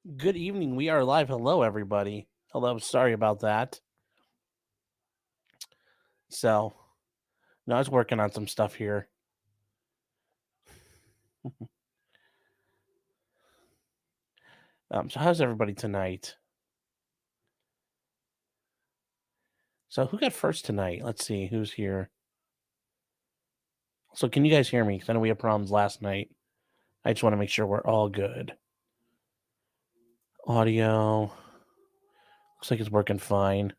Good evening. We are live. Hello, everybody. Hello. Sorry about that. So, no, I was working on some stuff here. So how's everybody tonight? So, who got first tonight? Let's see who's here. So, can you guys hear me? Because I know we had problems last night. I just want to make sure we're all good. Audio looks like it's working fine.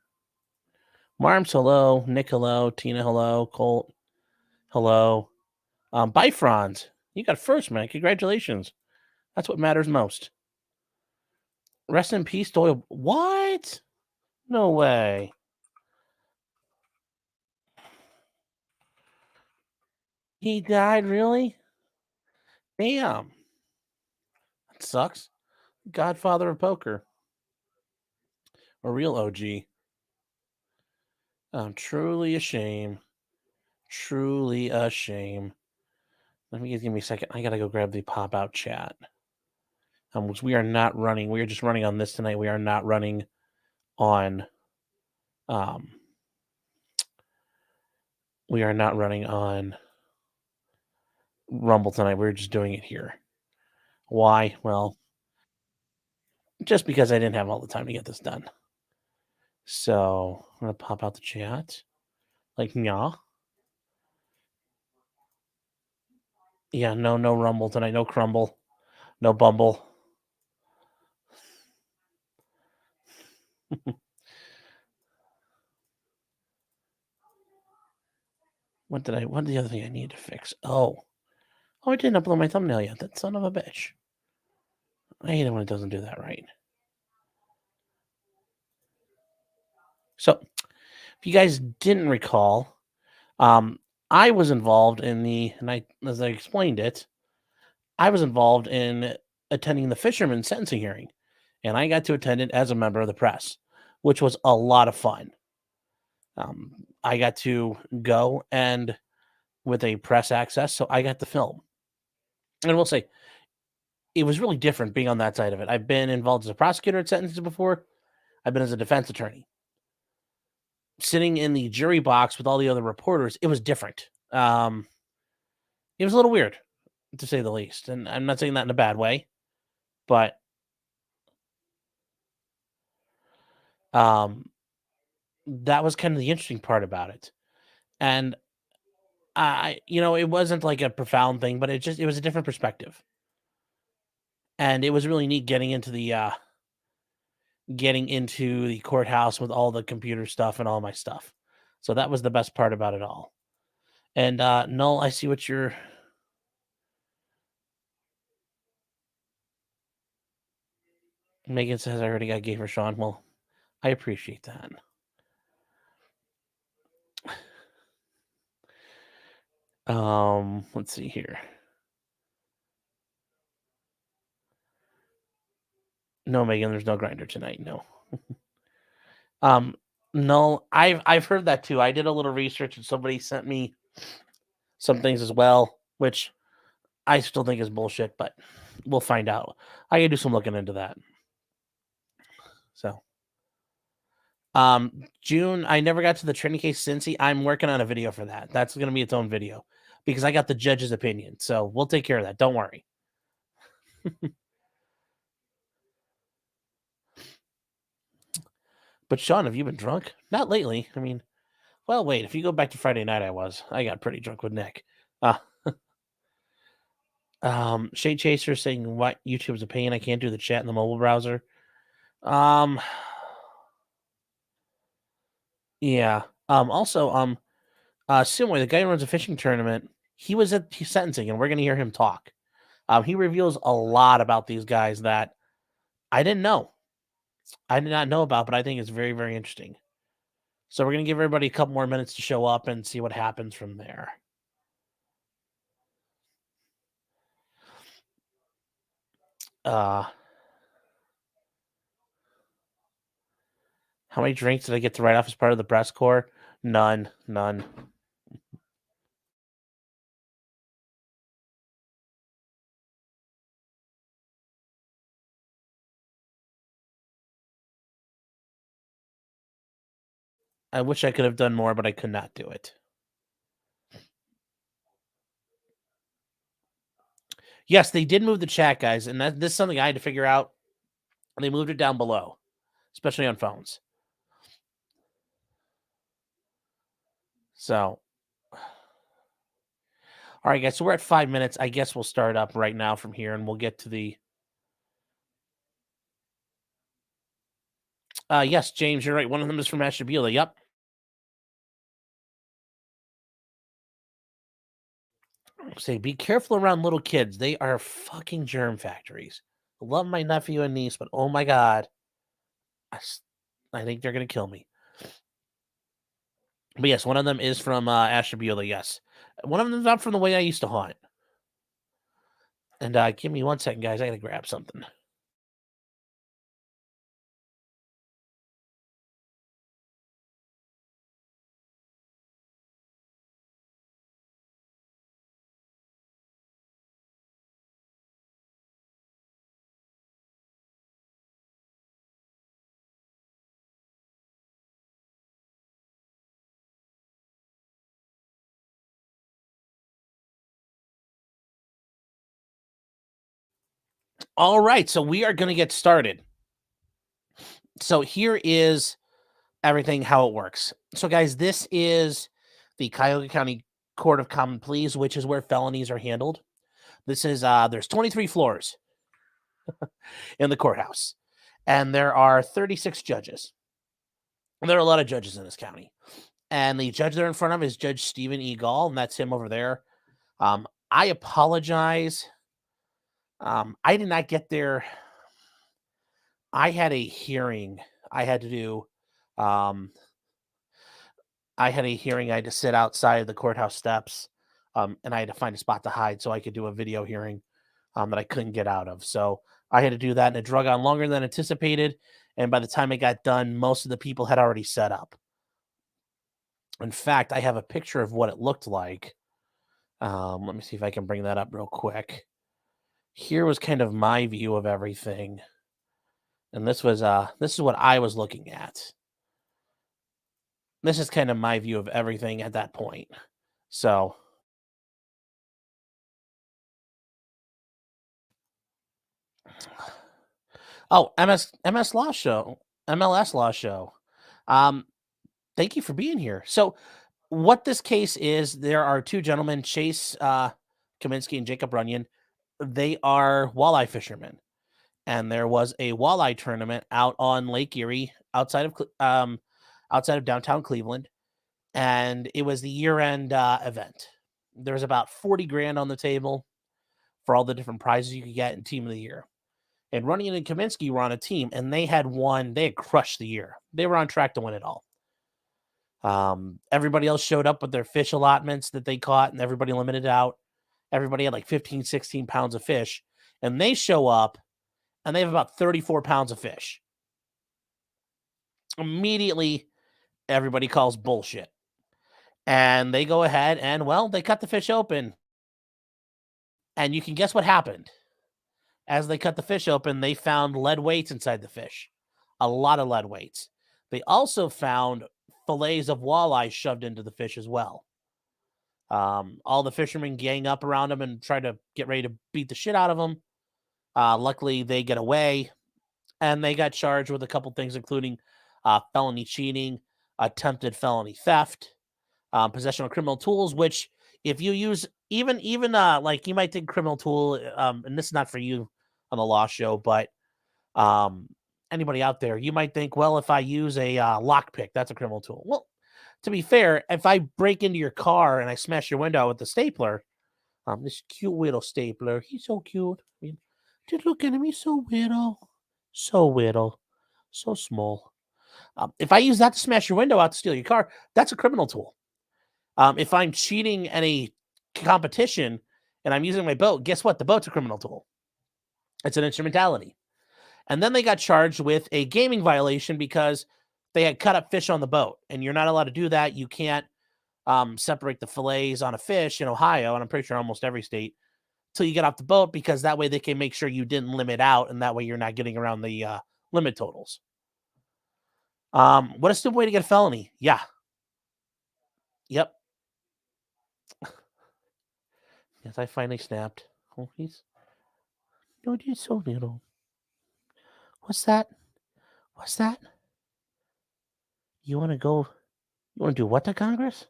Marms, hello. Nick, hello. Tina, hello. Colt, hello. Bye, Franz. You got first, man. Congratulations. That's what matters most. Rest in peace, Doyle. What? No way. He died, really? Damn. That sucks. Godfather of poker. A real OG. Truly a shame. Truly a shame. Let me give me a second. I gotta go grab the pop-out chat. Which we are not running. We are just running on this tonight. We are not running on we are not running on Rumble tonight. We're just doing it here. Why? Well, just because I didn't have all the time to get this done. So I'm gonna pop out the chat. Like, yeah. Yeah, no Rumble tonight. No Crumble. No Bumble. What's the other thing I need to fix? Oh, I didn't upload my thumbnail yet. That son of a bitch. I hate it when it doesn't do that right. So, if you guys didn't recall, I was involved in as I explained it, I was involved in attending the Fisherman sentencing hearing, and I got to attend it as a member of the press, which was a lot of fun. I got to go and with a press access, so I got to film. And I will say, it was really different being on that side of it. I've been involved as a prosecutor at sentences before. I've been as a defense attorney. Sitting in the jury box with all the other reporters, it was different. It was a little weird, to say the least. And I'm not saying that in a bad way, but that was kind of the interesting part about it. And it wasn't like a profound thing, but it was a different perspective. And it was really neat getting into the courthouse with all the computer stuff and all my stuff. So that was the best part about it all. And Null, I see what you're Megan says I already got gay for Sean. Well, I appreciate that. Let's see here. No, Megan, there's no grinder tonight. No. No, I've heard that too. I did a little research and somebody sent me some things as well, which I still think is bullshit, but we'll find out. I can do some looking into that. So, June, I never got to the Trinity case Cincy. I'm working on a video for that. That's going to be its own video because I got the judge's opinion. So we'll take care of that. Don't worry. But Sean, have you been drunk? Not lately. I mean, well, wait. If you go back to Friday night, I got pretty drunk with Nick. Shade Chaser saying what YouTube's a pain. I can't do the chat in the mobile browser. Yeah. Also, Simway, the guy who runs a fishing tournament, he was at sentencing, and we're gonna hear him talk. He reveals a lot about these guys that I didn't know. I did not know about, but I think it's very, very interesting. So we're gonna give everybody a couple more minutes to show up and see what happens from there. How many drinks did I get to write off as part of the press corps? None. I wish I could have done more, but I could not do it. Yes, they did move the chat, guys, and this is something I had to figure out. They moved it down below, especially on phones. So, all right, guys. So we're at 5 minutes. I guess we'll start up right now from here, and we'll get to the. Yes, James, you're right. One of them is from Ashtabula. Yep. Say, be careful around little kids. They are fucking germ factories. I love my nephew and niece, but oh my god, I think they're gonna kill me. But yes, one of them is from Ashtabula. Yes, one of them's not from the way I used to haunt. And give me 1 second, guys. I gotta grab something. All right, so we are gonna get started. So here is everything how it works. So, guys, this is the Cuyahoga County Court of Common Pleas, which is where felonies are handled. This is there's 23 floors in the courthouse, and there are 36 judges. And there are a lot of judges in this county. And the judge they're in front of is Judge Stephen E. Gall, and that's him over there. I apologize. I did not get there. I had a hearing I had to do. I had a hearing. I had to sit outside of the courthouse steps, and I had to find a spot to hide so I could do a video hearing that I couldn't get out of. So I had to do that, and it drug on longer than anticipated. And by the time it got done, most of the people had already set up. In fact, I have a picture of what it looked like. Let me see if I can bring that up real quick. Here was kind of my view of everything. And this is what I was looking at. This is kind of my view of everything at that point. So MLS Law Show. MLS Law Show. Thank you for being here. So what this case is, there are two gentlemen, Chase Cominsky and Jacob Runyan. They are walleye fishermen. And there was a walleye tournament out on Lake Erie outside of downtown Cleveland, and it was the year-end event. There was about 40 grand on the table for all the different prizes you could get in Team of the Year. And Runyan and Cominsky were on a team, and they had crushed the year. They were on track to win it all. Everybody else showed up with their fish allotments that they caught, and everybody limited out. Everybody had like 15, 16 pounds of fish, and they show up and they have about 34 pounds of fish. Immediately, everybody calls bullshit. And they go ahead and, well, they cut the fish open. And you can guess what happened. As they cut the fish open, they found lead weights inside the fish. A lot of lead weights. They also found fillets of walleye shoved into the fish as well. All the fishermen gang up around them and try to get ready to beat the shit out of them. Luckily, they get away, and they got charged with a couple things, including felony cheating, attempted felony theft, possession of criminal tools, which if you use even like you might think criminal tool, and this is not for you on the law show, but anybody out there, you might think, well, if I use a lockpick, that's a criminal tool. Well, to be fair, if I break into your car and I smash your window out with the stapler, this cute little stapler, he's so cute. I mean, just look at him, he's so little, so small. If I use that to smash your window out to steal your car, that's a criminal tool. If I'm cheating in a competition and I'm using my boat, guess what? The boat's a criminal tool. It's an instrumentality. And then they got charged with a gaming violation because they had cut up fish on the boat. And you're not allowed to do that. You can't separate the fillets on a fish in Ohio, and I'm pretty sure almost every state, till you get off the boat, because that way they can make sure you didn't limit out, and that way you're not getting around the limit totals. What a stupid way to get a felony. Yeah. Yep. Yes, I finally snapped. Oh, he's no, he's so little. What's that? What's that? You want to go? You want to do what to Congress?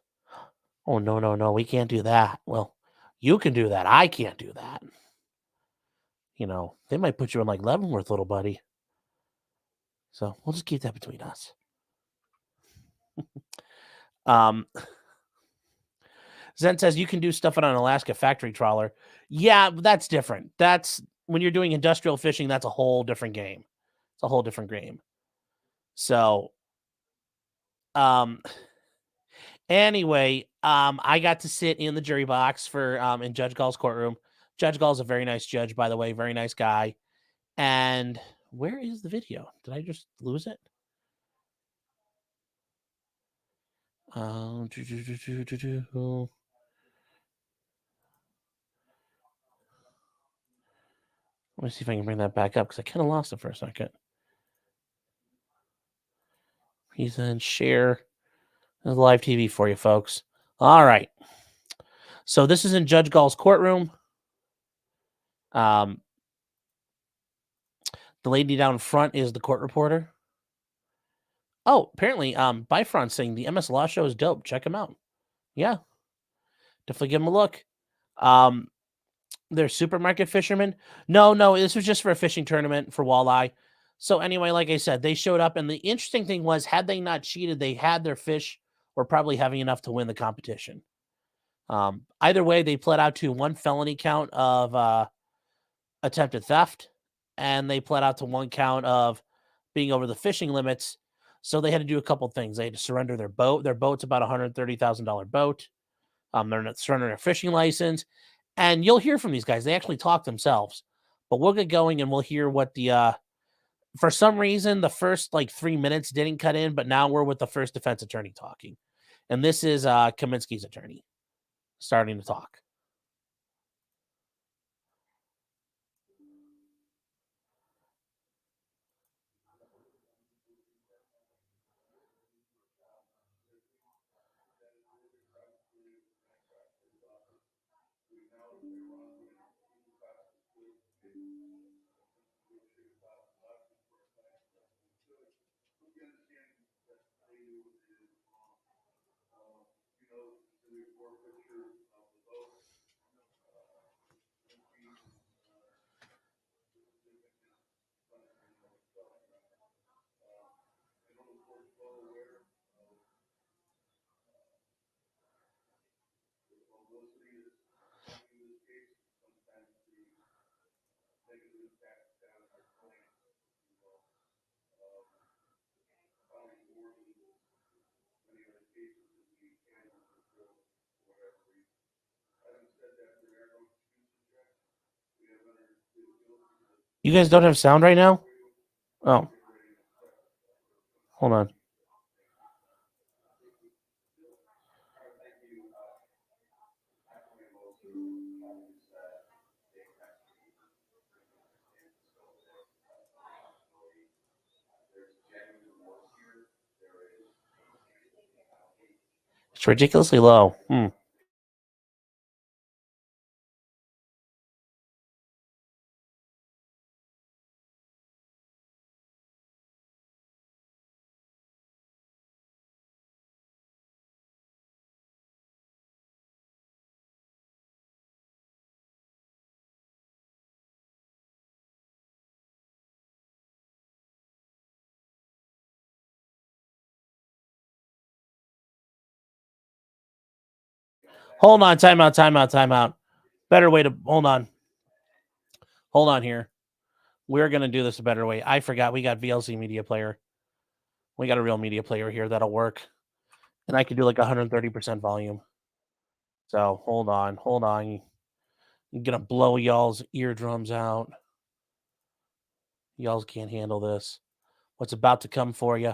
Oh, no, no, no. We can't do that. Well, you can do that. I can't do that. You know, they might put you in like Leavenworth, little buddy. So we'll just keep that between us. Um, Zen says you can do stuff on an Alaska factory trawler. Yeah, but that's different. That's when you're doing industrial fishing, that's a whole different game. It's a whole different game. So, um, anyway, I got to sit in the jury box for in Judge Gall's courtroom. Judge Gall's a very nice judge, by the way, very nice guy. And where is the video? Did I just lose it? Let me see if I can bring that back up because I kind of lost it for a second. He's in share. There's live TV for you, folks. All right. So this is in Judge Gall's courtroom. The lady down front is the court reporter. Oh, apparently, Bifront's saying the MS Law Show is dope. Check him out. Yeah, definitely give him a look. They're supermarket fishermen. No, this was just for a fishing tournament for walleye. So anyway, like I said, they showed up, and the interesting thing was, had they not cheated, they had their fish were probably having enough to win the competition. Either way, they pled out to one felony count of attempted theft, and they pled out to one count of being over the fishing limits. So they had to do a couple things. They had to surrender their boat. Their boat's about $130,000 boat. They're not surrendering their fishing license. And you'll hear from these guys. They actually talk themselves. But we'll get going and we'll hear what the for some reason the first like 3 minutes didn't cut in, but now we're with the first defense attorney talking. And this is Cominsky's attorney starting to talk. You guys don't have sound right now? Oh. Hold on. It's ridiculously low. Hold on. Time out. Better way to hold on. Hold on here. We're going to do this a better way. I forgot we got VLC media player. We got a real media player here that'll work. And I could do like 130% volume. So hold on. I'm going to blow y'all's eardrums out. Y'all can't handle this. What's about to come for you.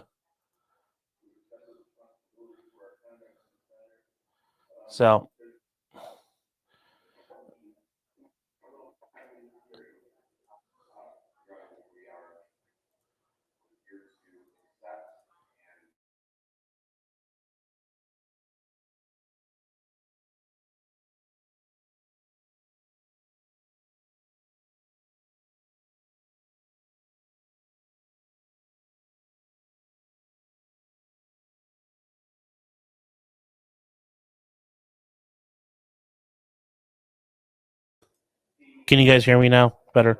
So Can you guys hear me now? Better.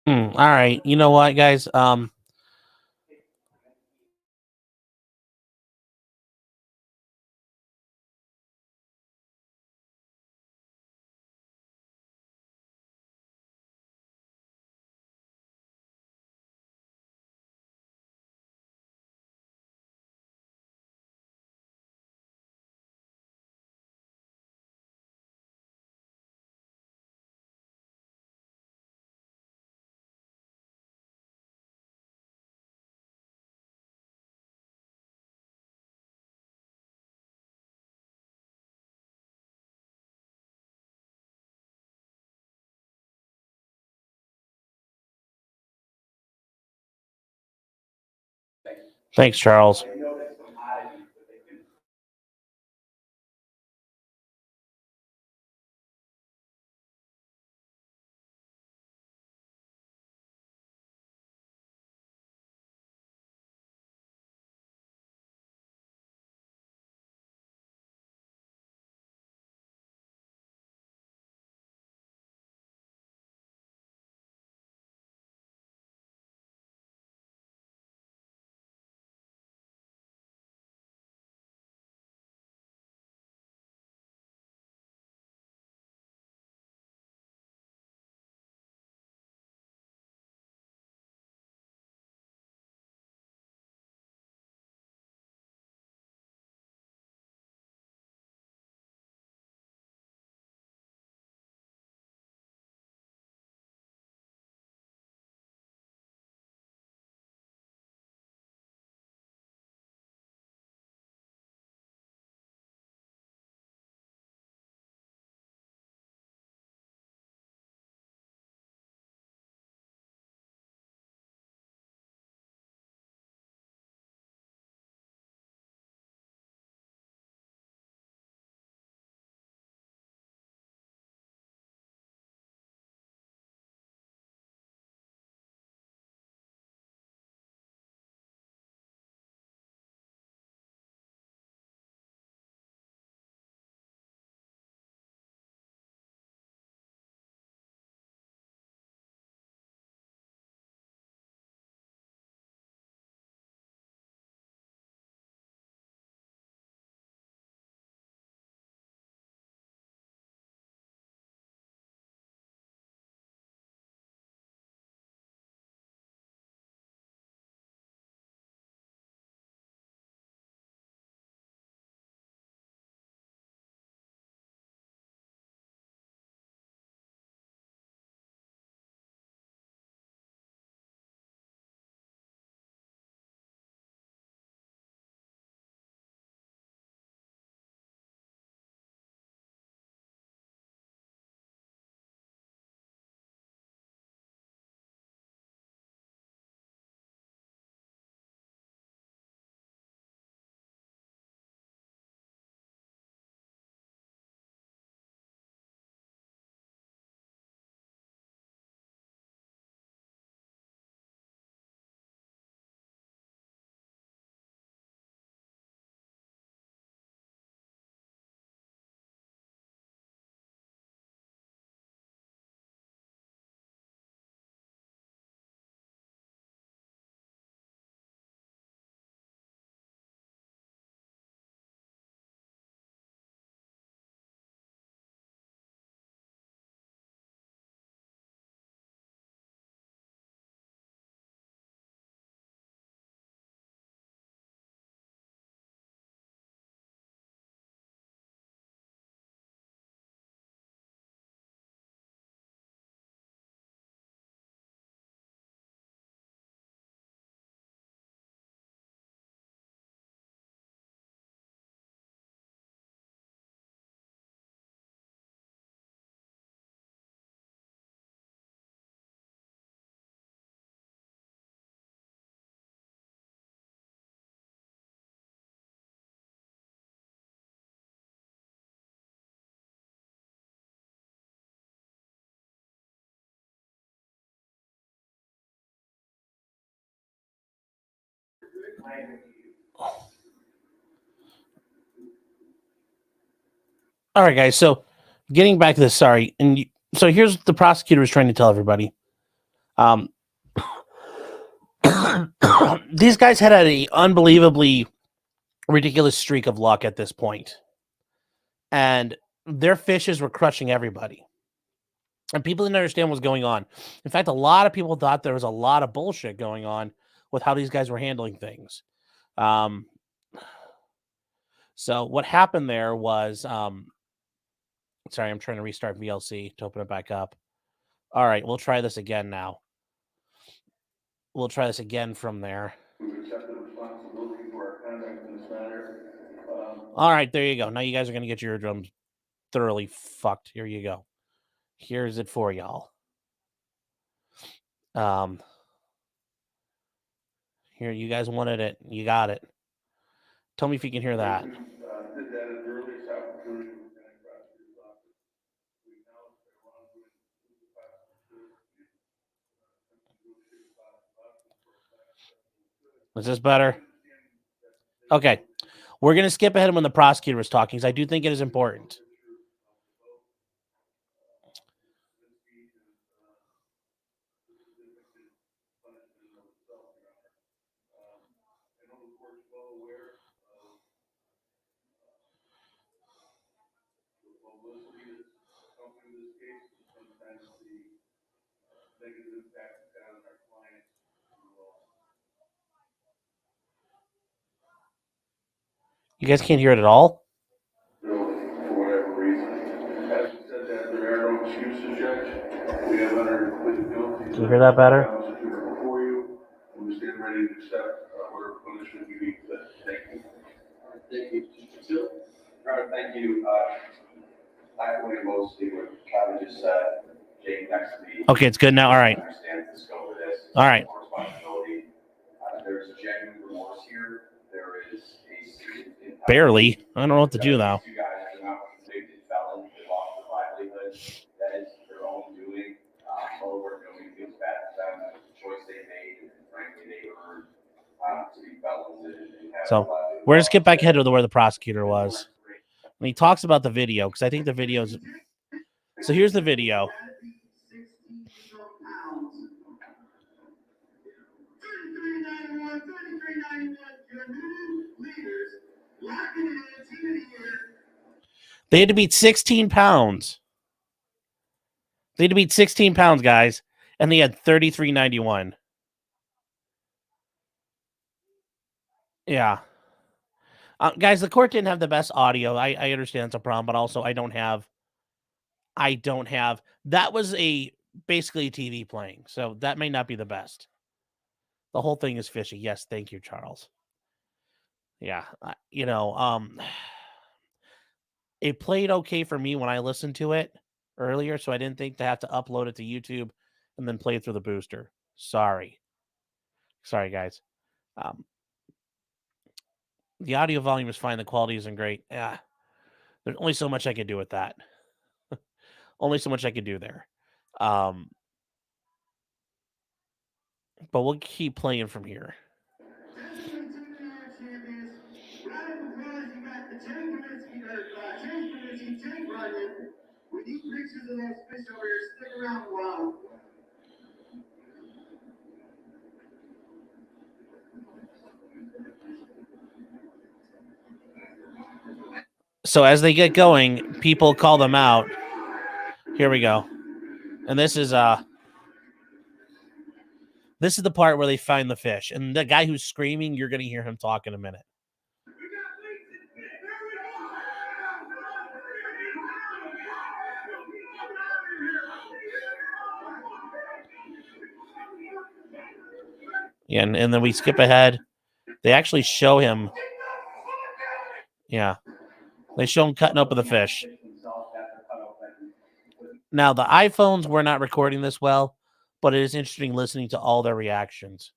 All right. You know what, guys? Thanks, Charles. All right, guys. So getting back to this, sorry. So here's what the prosecutor was trying to tell everybody. These guys had an unbelievably ridiculous streak of luck at this point. And their fishes were crushing everybody. And people didn't understand what was going on. In fact, a lot of people thought there was a lot of bullshit going on with how these guys were handling things. So what happened there was, sorry, I'm trying to restart VLC to open it back up. All right, we'll try this again now. We'll try this again from there. We've accepted responsibility for our conduct in this matter. All right, there you go. Now you guys are going to get your eardrums thoroughly fucked. Here you go. Here's it for y'all. Here, you guys wanted it. You got it. Tell me if you can hear that. Did that at the earliest opportunity within a prosecutor's office. We acknowledge that wrongdoing is the possibility. Is this better? Okay. We're going to skip ahead when the prosecutor was talking because I do think it is important. You guys can't hear it at all? For whatever reason. Having said that, there are no excuses, Judge. We have entered pleaded guilty. Can you hear that better? Before you, and we stand ready to accept whatever punishment you need. Thank you. Thank you. Your Honor, thank you. I agree mostly what Kevin just said. Jake next to me. Okay, it's good now. All right. I understand the scope of this. All right. Responsibility. There's a genuine remorse here. There is a barely. I don't know what to do now. Two guys are not convicted felons. They lost their livelihood. That is their own doing. All we're doing feels bad for them. That was the choice they made, and frankly, they earned to be felons. So we're gonna skip back ahead to where the prosecutor was. And he talks about the video because I think the video's. So here's the video. They had to beat 16 pounds. They had to beat 16 pounds, guys, and they had 33.91. Yeah. Guys, the court didn't have the best audio. I understand it's a problem, but also I don't have. That was basically a TV playing, so that may not be the best. The whole thing is fishy. Yes, thank you, Charles. Yeah, it played okay for me when I listened to it earlier, so I didn't think to have to upload it to YouTube and then play it through the booster. Sorry, guys. The audio volume is fine. The quality isn't great. Yeah, there's only so much I could do with that. Only so much I could do there. But we'll keep playing from here. We need pictures of those fish over here. Stick around a while. So as they get going, people call them out. Here we go. And this is the part where they find the fish. And the guy who's screaming, you're going to hear him talk in a minute. Yeah, and then we skip ahead. They actually show him. Yeah. They show him cutting open the fish. Now, the iPhones were not recording this well, but it is interesting listening to all their reactions.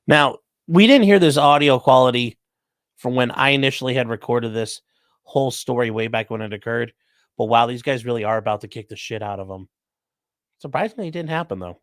Now, we didn't hear this audio quality from when I initially had recorded this whole story way back when it occurred. But wow, these guys really are about to kick the shit out of them. Surprisingly, it didn't happen, though.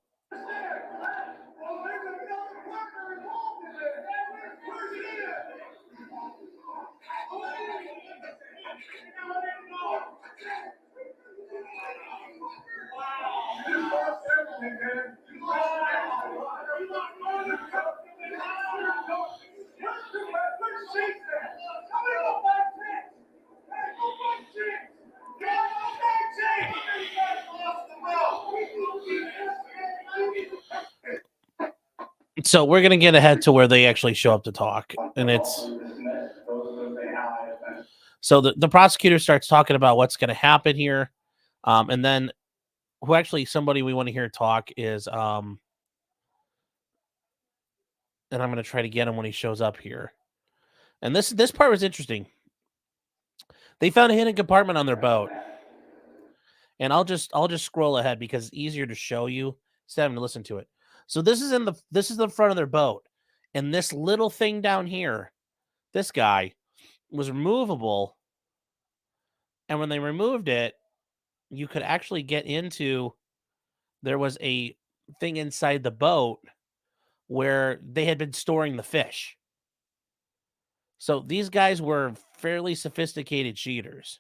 So we're going to get ahead to where they actually show up to talk. And it's... So the prosecutor starts talking about what's going to happen here. And then somebody we want to hear talk is... and I'm going to try to get him when he shows up here. And this part was interesting. They found a hidden compartment on their boat. And I'll just scroll ahead because it's easier to show you instead of having to listen to it. So this is the front of their boat. And this little thing down here, this guy, was removable. And when they removed it, you could actually get into, there was a thing inside the boat where they had been storing the fish. So these guys were fairly sophisticated cheaters.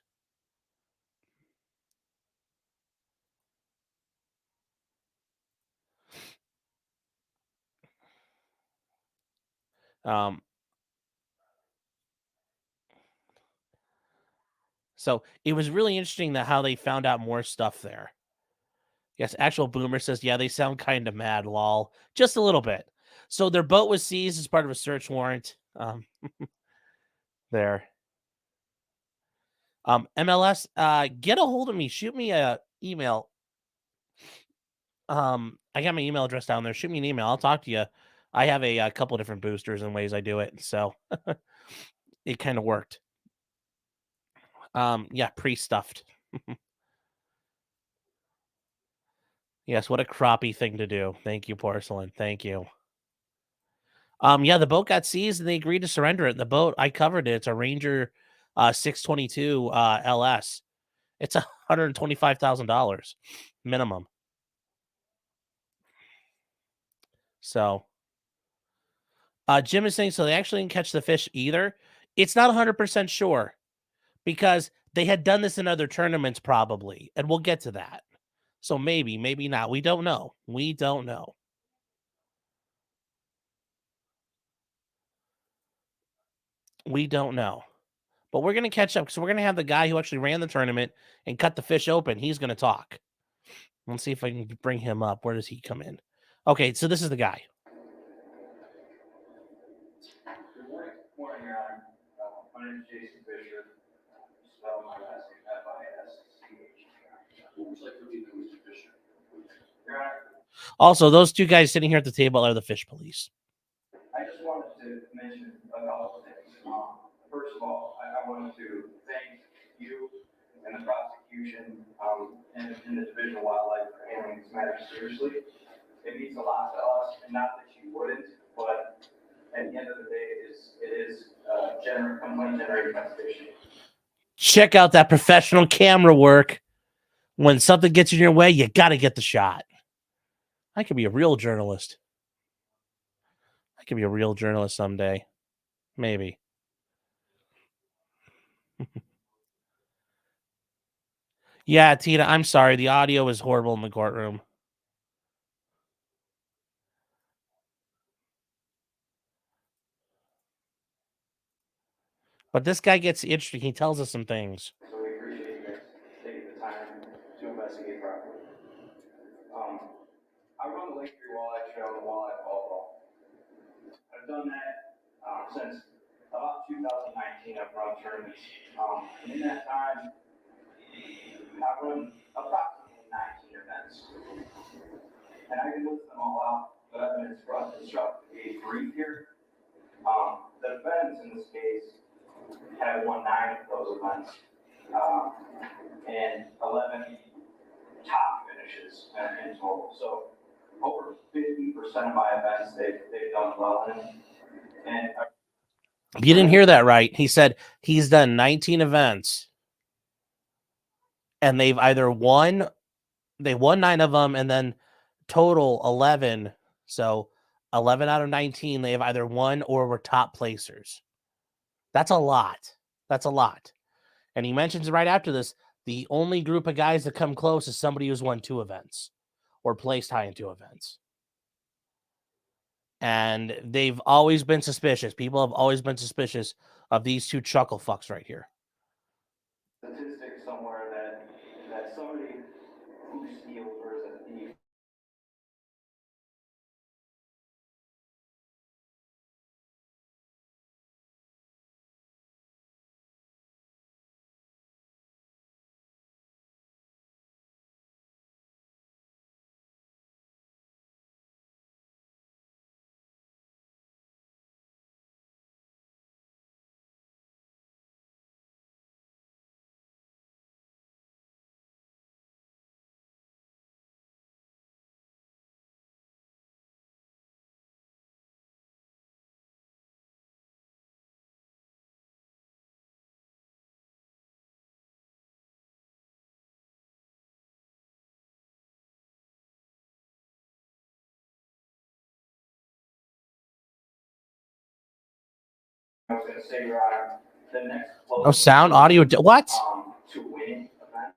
So it was really interesting that how they found out more stuff there. Yes, actual Boomer says, yeah, they sound kind of mad, lol. Just a little bit. So their boat was seized as part of a search warrant. There. MLS, get a hold of me. Shoot me a email. I got my email address down there. Shoot me an email. I'll talk to you. I have a couple different boosters and ways I do it. So it kind of worked. Yeah, pre-stuffed. Yes, what a crappie thing to do. Thank you, Porcelain. Thank you. Yeah, the boat got seized and they agreed to surrender it. The boat, I covered it. It's a Ranger 622 LS. It's $125,000 minimum. So, Jim is saying, so they actually didn't catch the fish either. It's not 100% sure because they had done this in other tournaments probably, and we'll get to that. So maybe, maybe not. We don't know. We don't know. We don't know. But we're going to catch up because we're going to have the guy who actually ran the tournament and cut the fish open. He's going to talk. Let's see if I can bring him up. Where does he come in? Okay, so this is the guy. Good morning, Your Honor. My name is Jason Fisher. Spell my last name F-I-S-C-H. What would you like to be known, Mr. Fisher? Your Honor. Also, those two guys sitting here at the table are the fish police. I just wanted to mention a couple of things. First of all, I wanted to thank you and the prosecution and the Division of Wildlife for handling this matter seriously. It means a lot to us, and not that you wouldn't, but at the end of the day, it is money-generating investigation. Check out that professional camera work. When something gets in your way, you got to get the shot. I could be a real journalist. I could be a real journalist someday. Maybe. Yeah, Tina, I'm sorry. The audio is horrible in the courtroom. But this guy gets interesting. He tells us some things. So we appreciate you guys taking the time to investigate properly. I run the Lakeview Walleye Trail and Walleye Fall Ball. I've done that since about 2019. I've run tournaments. And in that time, I've run approximately 19 events. and I can list them all out, but I'm going to instruct a brief here. The defendants in this case have won 9 of those events, and 11 top finishes in total. So over 50% of my events they've done well in. And you didn't hear that right. He said he's done 19 events, and they've either won, they won 9 of them, and then total 11. So 11 out of 19, they have either won or were top placers. That's a lot. That's a lot. And he mentions right after this, the only group of guys that come close is somebody who's won 2 events or placed high in 2 events. And they've always been suspicious. People have always been suspicious of these 2 chuckle fucks right here. statistic somewhere that somebody who steals or is a thief I was going to say, Your Honor, the next Oh, sound, audio, what? to win event.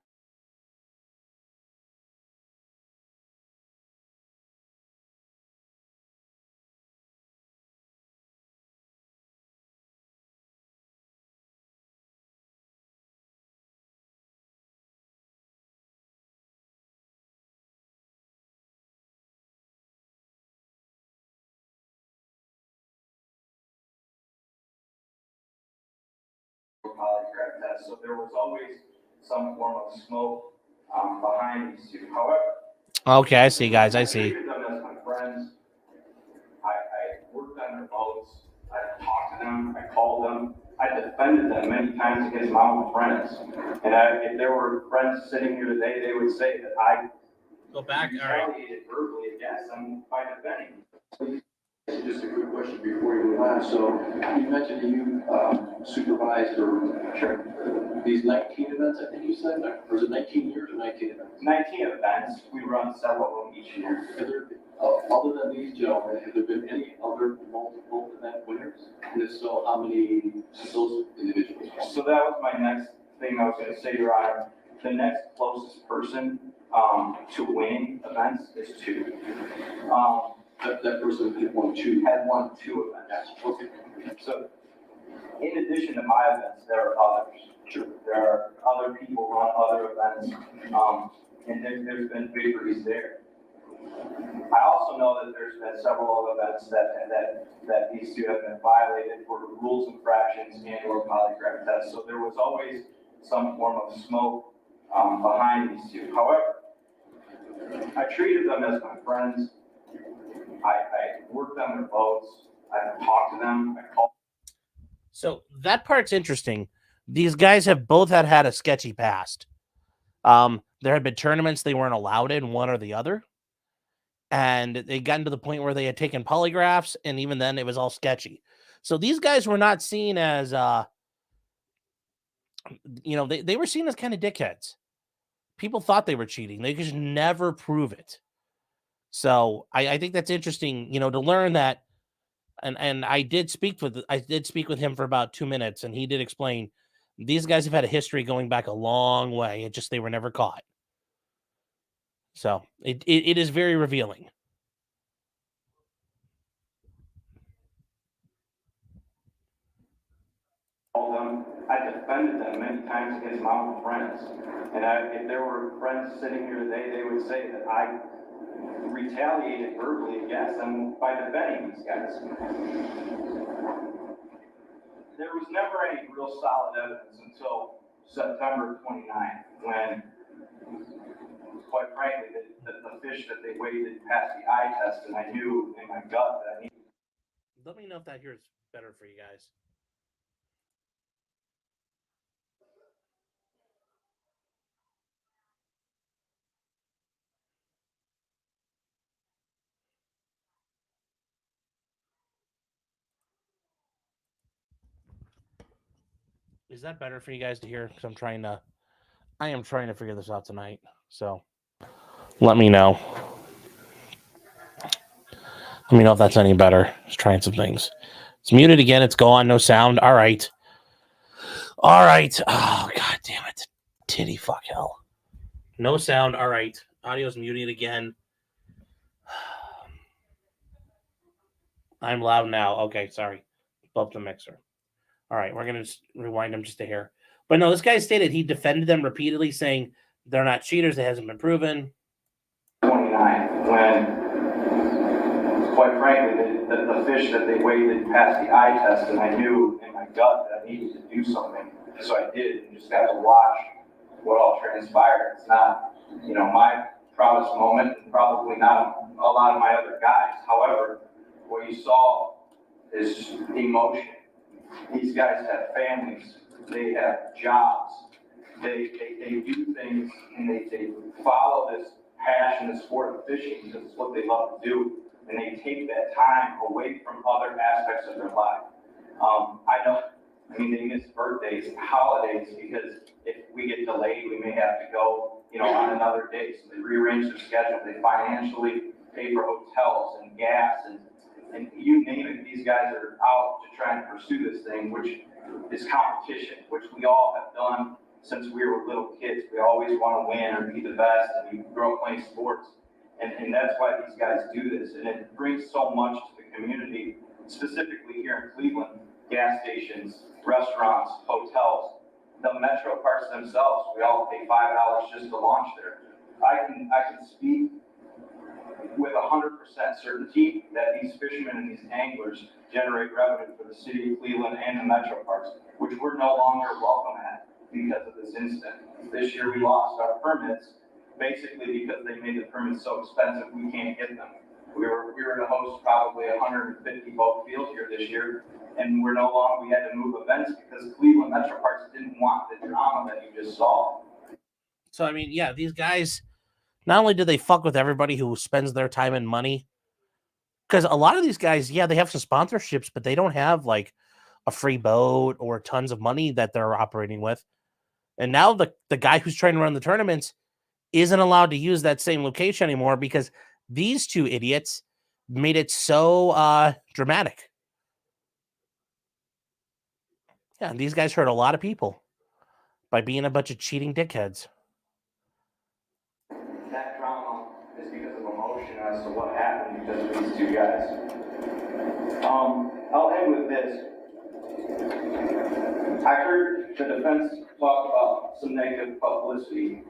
Polygraph test. So there was always some form of smoke behind these 2. However, Okay, I see, guys. I see. I treated them as my friends. I worked on their votes. I talked to them. I called them. I defended them many times against my own friends. And if there were friends sitting here today, they would say that I Go back. All right. retaliated verbally against them by defending. Just a quick question before you move on. So you mentioned that you supervised or these 19 events, I think you said, or was it 19 years or 19 events? 19 events. We run several of them each year. Have there been, other than these gentlemen, have there been any other multiple event winners? And if so, how many of those individuals? So that was my next thing I was going to say, Your Honor. The next closest person to winning events is 2. That person had won 2. Had won 2 events. Okay. So, in addition to my events, there are others. Sure. There are other people run other events, and there's been victories there. I also know that there's been several other events that these 2 have been violated for rules infractions and/or polygraph tests. So there was always some form of smoke behind these 2. However, I treated them as my friends. I worked on their votes. I talked to them. I called. So that part's interesting. These guys have both had a sketchy past. There had been tournaments they weren't allowed in, one or the other. And they gotten to the point where they had taken polygraphs, and even then it was all sketchy. So these guys were not seen as, they were seen as kind of dickheads. People thought they were cheating. They could never prove it. So I think that's interesting, to learn that. And I did speak with him for about 2 minutes, and he did explain these guys have had a history going back a long way. It just they were never caught. So it is very revealing. I defended them many times against my own friends. And if there were friends sitting here today, they would say that I retaliated verbally against them by defending these guys. There was never any real solid evidence until September 29th, when quite frankly, the fish that they weighed didn't pass the eye test, and I knew in my gut that I needed. Let me know if that here is better for you guys. Is that better for you guys to hear? Because I am trying to figure this out tonight. So let me know. Let me know if that's any better. Just trying some things. It's muted again. It's gone. No sound. All right. All right. Oh, God damn it. Titty fuck hell. No sound. All right. Audio's muted again. I'm loud now. Okay, sorry. Bumped the mixer. All right, we're going to rewind him just a hair. But no, this guy stated he defended them repeatedly, saying they're not cheaters. It hasn't been proven. 29, when, quite frankly, the fish that they weighed didn't pass the eye test, and I knew in my gut that I needed to do something. So I did, and just got to watch what all transpired. It's not, my proudest moment, and probably not a lot of my other guys. However, what you saw is emotion. These guys have families, they have jobs, they do things, and they follow this passion, this sport of fishing, because it's what they love to do, and they take that time away from other aspects of their life. They miss birthdays, holidays, because if we get delayed, we may have to go, on another day. So they rearrange their schedule, they financially pay for hotels and gas, and you name it, these guys are out to try and pursue this thing, which is competition, which we all have done since we were little kids. We always want to win or be the best, and we grow up playing sports. And that's why these guys do this. And it brings so much to the community, specifically here in Cleveland, gas stations, restaurants, hotels, the metro parks themselves. We all pay $5 just to launch there. I can speak with 100% certainty that these fishermen and these anglers generate revenue for the city of Cleveland and the metro parks, which we're no longer welcome at because of this incident. This year we lost our permits, basically because they made the permits so expensive we can't get them. We were to host probably 150 boat fields here this year, and we had to move events because Cleveland Metro Parks didn't want the drama that you just saw. So, these guys, not only do they fuck with everybody who spends their time and money, because a lot of these guys, they have some sponsorships, but they don't have like a free boat or tons of money that they're operating with. And now the guy who's trying to run the tournaments isn't allowed to use that same location anymore because these two idiots made it so dramatic. Yeah, these guys hurt a lot of people by being a bunch of cheating dickheads. That drama is because of emotion as to what happened because of these two guys. I'll end with this. I heard the defense talk about some negative publicity.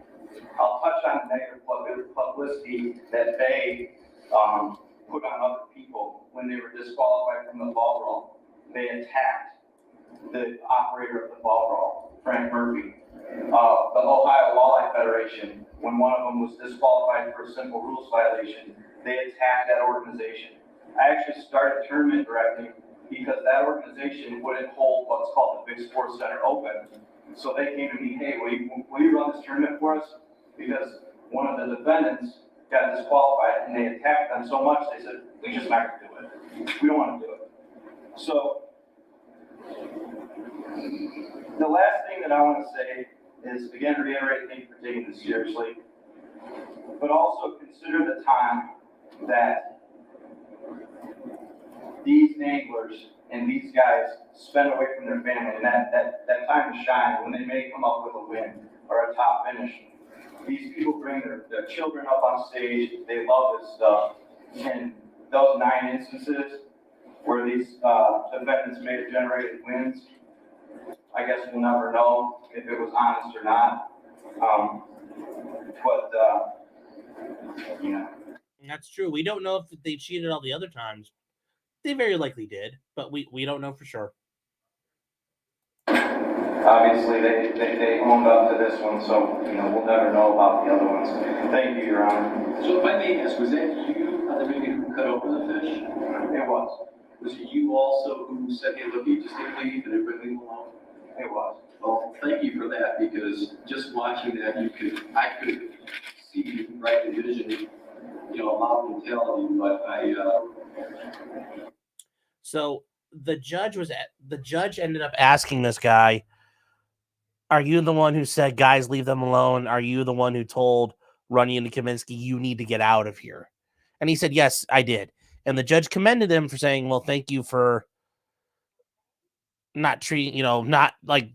I'll touch on negative publicity that they put on other people when they were disqualified from the ball roll. They attacked the operator of the ball roll, Frank Murphy. The Ohio Walleye Federation, when one of them was disqualified for a simple rules violation, they attacked that organization. I actually started tournament directing because that organization wouldn't hold what's called the Big Sports Center open. So they came to me, hey, will you run this tournament for us? Because one of the defendants got disqualified and they attacked them so much, they said, we're just not going to do it. We don't want to do it. So the last thing that I want to say is, again, reiterate, thank you for taking this seriously, but also consider the time that these anglers and these guys spend away from their family, and that time to shine when they may come up with a win or a top finish. These people bring their children up on stage, they love this stuff, and those 9 instances where these defendants may have generated wins, I guess we'll never know if it was honest or not. That's true. We don't know if they cheated all the other times. They very likely did, but we don't know for sure. obviously they owned up to this one, so, you know, we'll never know about the other ones. Thank you, Your Honor. So if I may ask, was that you on the video who cut open the fish? It was. Was it you also who said, hey, look, you just need to leave and everybody leave alone? It was. Well, thank you for that, because just watching that, I could see, right, envision, you know, a mob mentality, but So the judge ended up asking this guy, are you the one who said, guys, leave them alone? Are you the one who told Runyan and Cominsky, you need to get out of here? And he said, yes, I did. And the judge commended him for saying, well, thank you for not treating,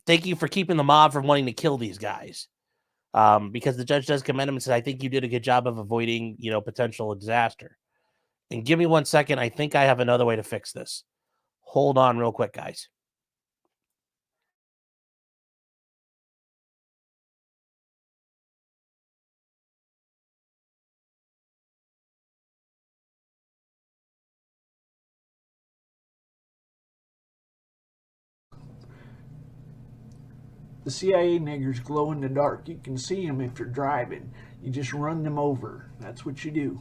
thank you for keeping the mob from wanting to kill these guys. Because the judge does commend him and says, I think you did a good job of avoiding, potential disaster. And give me 1 second. I think I have another way to fix this. Hold on real quick, guys. The CIA niggers glow in the dark. You can see them if you're driving. You just run them over. That's what you do.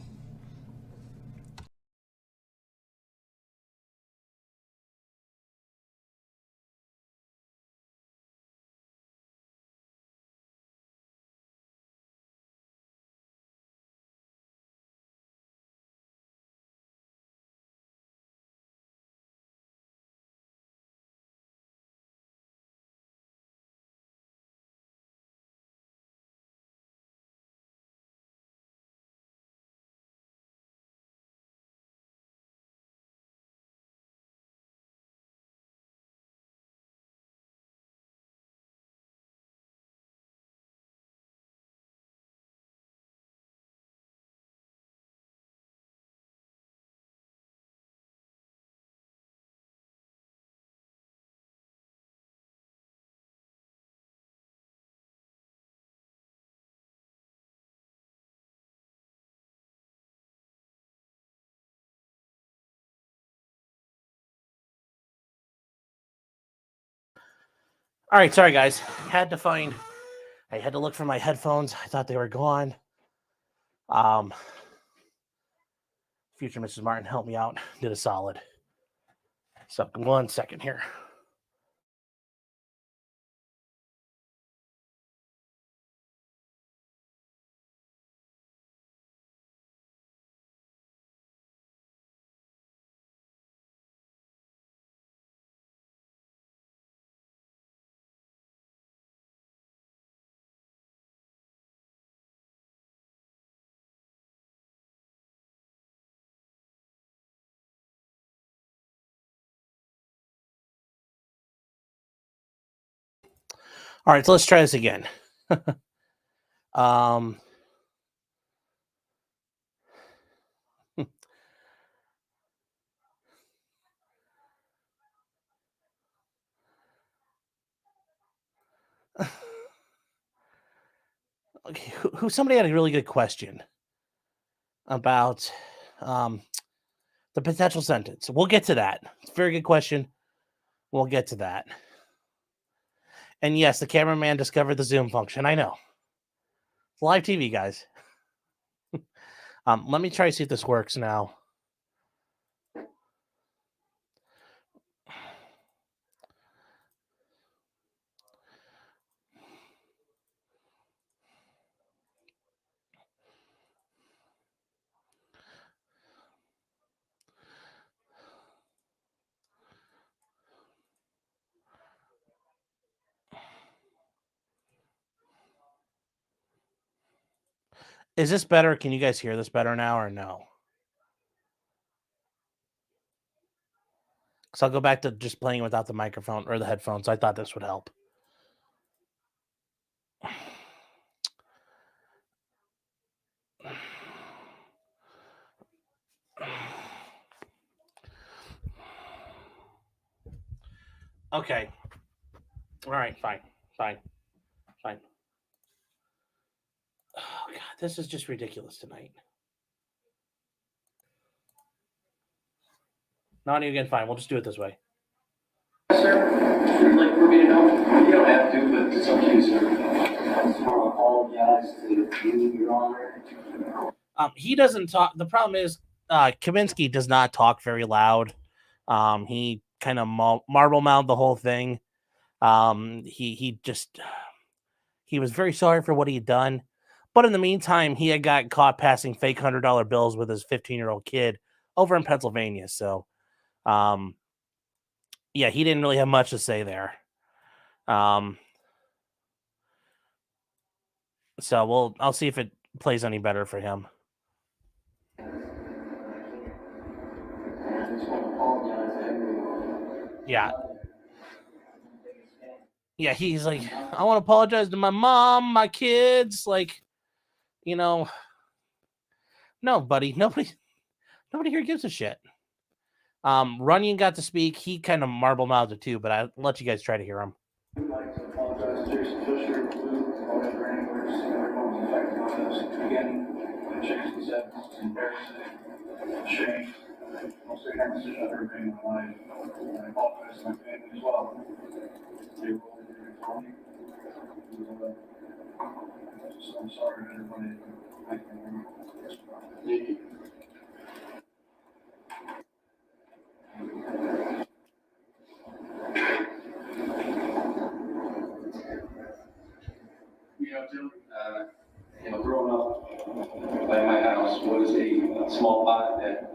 All right, sorry guys. I had to look for my headphones. I thought they were gone. Future Mrs. Martin helped me out, did a solid. So 1 second here. All right, so let's try this again. Okay, somebody had a really good question about the potential sentence. We'll get to that. It's a very good question. We'll get to that. And yes, the cameraman discovered the zoom function. I know. It's live TV, guys. Let me try to see if this works now. Is this better? Can you guys hear this better now or no? Because I'll go back to just playing without the microphone or the headphones. I thought this would help. Okay. All right, fine. Oh, God, this is just ridiculous tonight. Not even again, fine. We'll just do it this way. sir, like for me to know? You don't have to, but it's up to you, sir. I just want to apologize to you, Your Honor. He doesn't talk. The problem is, Cominsky does not talk very loud. He kind of marble mouthed the whole thing. He was very sorry for what he had done, but in the meantime, he had got caught passing fake $100 bills with his 15-year-old kid over in Pennsylvania. So, yeah, he didn't really have much to say there. So I'll see if it plays any better for him. Yeah. Yeah, he's like, I want to apologize to my mom, my kids, like, you know. No, buddy, nobody here gives a shit. Runyan got to speak. He kind of marble mouthed it too, but I'll let you guys try to hear him. I'd like to apologize to Jason Fisher, Blue, all the anglers, everyone's affected on this. Again, Jason said, it's embarrassing, shame. Most of the conversation I've ever been in my life. And I apologize to my family as well. They were all very funny. So I'm sorry to everybody. Thank you. Jim, growing up by my house was a small pot that,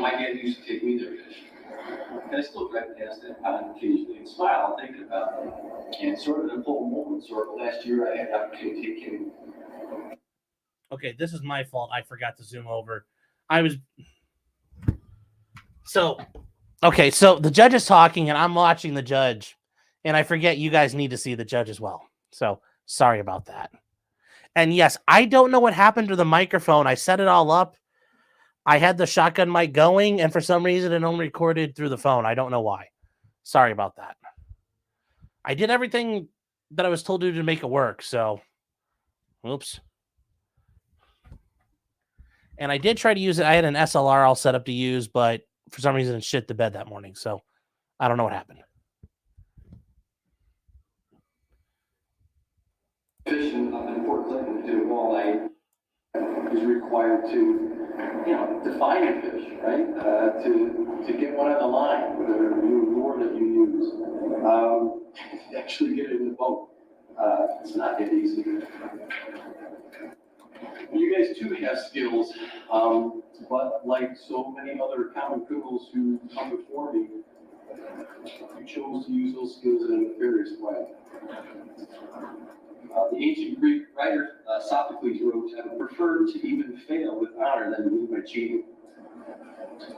my dad used to take me there fishing. And I still drive past that pond occasionally and smile thinking about it. And sort of in a full moment, last year I had the opportunity to take him. Okay, this is my fault. I forgot to zoom over. So the judge is talking and I'm watching the judge, and I forget you guys need to see the judge as well. So sorry about that. And yes, I don't know what happened to the microphone. I set it all up. I had the shotgun mic going, and for some reason it only recorded through the phone. I don't know why. Sorry about that. I did everything that I was told to do to make it work, so oops. And I did try to use it. I had an SLR all set up to use, but for some reason it shit the bed that morning, so I don't know what happened. Fishing up in Port Clinton to Walleye is required to, define a fish, right? To get one on the line, whatever lure that you use. Actually get it in the boat. It's not that easy. You guys too have skills, but like so many other common criminals who come before me, you chose to use those skills in a nefarious way. The ancient Greek writer Sophocles wrote, "I would prefer to even fail with honor than to lose by cheating."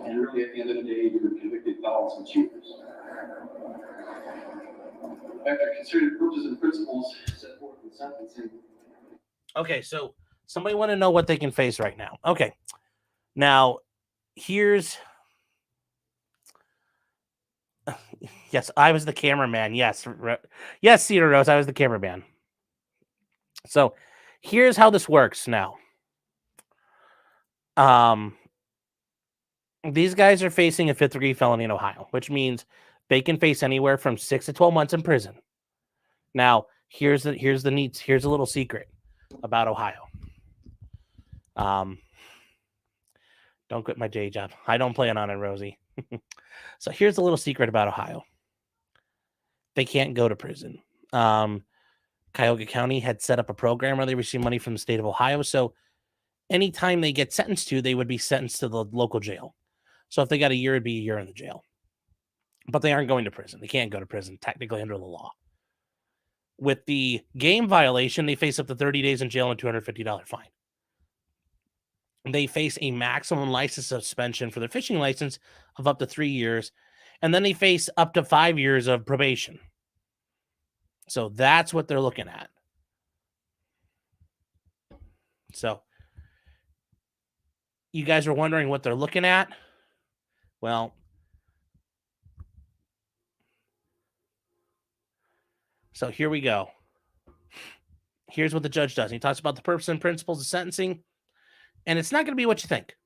And really, at the end of the day, you were convicted felons and cheaters. After considering approaches and principles set forth in sentencing. Okay, so somebody want to know what they can face right now. Okay, now here's. Yes, I was the cameraman. Yes, Cedar Rose, I was the cameraman. So here's how this works now. These guys are facing a 5th-degree felony in Ohio, which means they can face anywhere from 6 to 12 months in prison. Now, here's a little secret about Ohio. Don't quit my day job. I don't plan on it, Rosie. So here's a little secret about Ohio. They can't go to prison. Cuyahoga County had set up a program where they receive money from the state of Ohio. So anytime they get sentenced to, they would be sentenced to the local jail. So if they got a year, it'd be a year in the jail. But they aren't going to prison. They can't go to prison technically under the law. With the game violation, they face up to 30 days in jail and a $250 fine. They face a maximum license suspension for their fishing license of up to 3 years. And then they face up to 5 years of probation. So that's what they're looking at. So you guys are wondering what they're looking at? Well, so here we go. Here's what the judge does. He talks about the purpose and principles of sentencing, and it's not going to be what you think.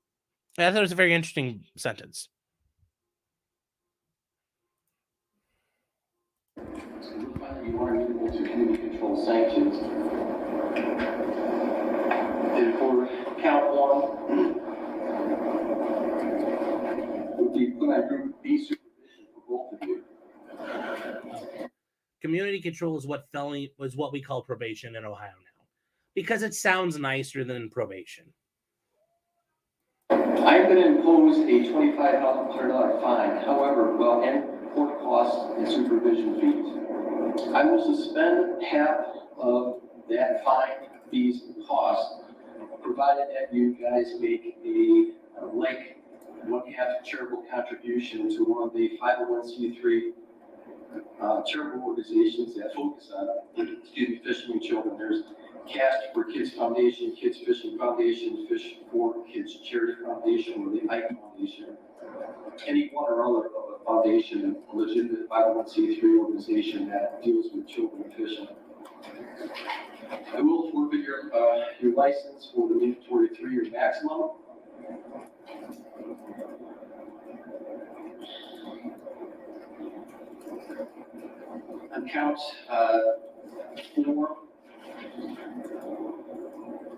I thought it was a very interesting sentence. you are able to community control sanctions. And for count one, would be put on group B supervision for both of you. Community control is what we call probation in Ohio now, because it sounds nicer than probation. I'm going to impose a $2,500 fine. However, and court costs and supervision fees. I will suspend half of that fine, fees, and costs, provided that you guys make a one-half charitable contribution to one of the 501c3 charitable organizations that focus on, fishing and children. There's Cast for Kids Foundation, Kids Fishing Foundation, Fish for Kids Charity Foundation, or the Ike Foundation. Any one or other of a foundation, a legitimate 501c3 organization that deals with children fishing. I will forfeit your license for the mandatory 3-year maximum. On count 4,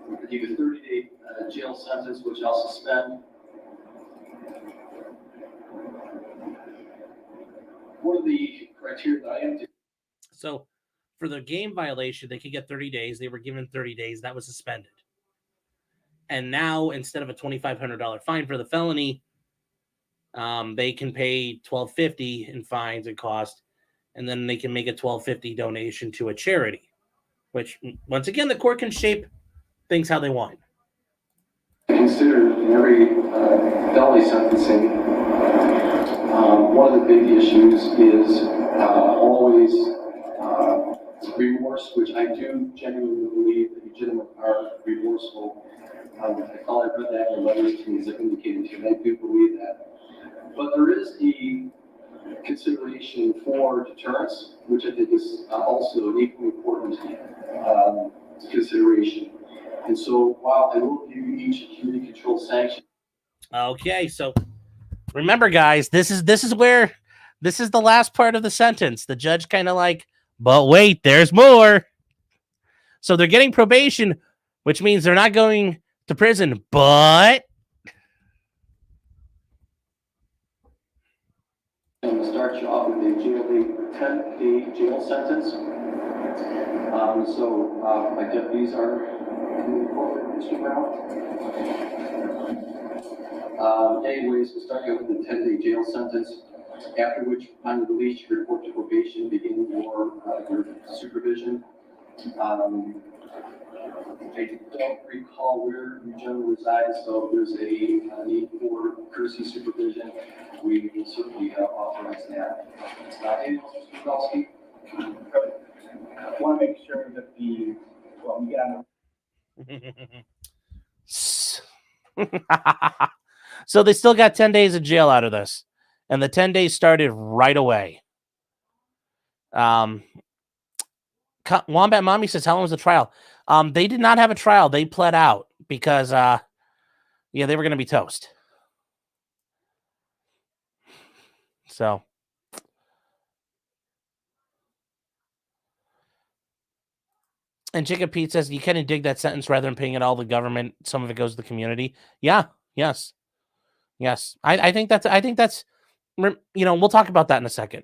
I'll give you a 30-day jail sentence, which I'll suspend. What are the criteria that I am to? So for the game violation, they could get 30 days. They were given 30 days. That was suspended. And now, instead of a $2,500 fine for the felony, they can pay $1,250 in fines and costs, and then they can make a $1,250 donation to a charity, which, once again, the court can shape things how they want. Consider in every felony sentencing, one of the big issues is always remorse, which I do genuinely believe that you gentlemen are remorseful. I thought I read that in the letters to me as I indicated to you, and I do believe that. But there is the consideration for deterrence, which I think is also an equally important consideration. And so while I will give you each a community control sanction. Okay, so remember, guys, this is the last part of the sentence. The judge kind of like, but wait, there's more. So they're getting probation, which means they're not going to prison, but I'm going to start you off with a 10-day jail sentence. My deputies are moving forward, Mr. Brown. Anyways, we'll start you with a 10-day jail sentence, after which, upon your release, you report to probation, begin your supervision. I don't recall where you generally reside, so if there's a need for courtesy supervision, we will certainly authorize that. Anything else, Mr. Kowalski? I want to make sure that we get on So they still got 10 days of jail out of this, and the 10 days started right away. Wombat Mommy says, how long was the trial? They did not have a trial. They pled out because, they were going to be toast. So. And Chicken Pete says, you kind of dig that sentence rather than paying it all the government. Some of it goes to the community. Yeah. Yes. I think that's, we'll talk about that in a second.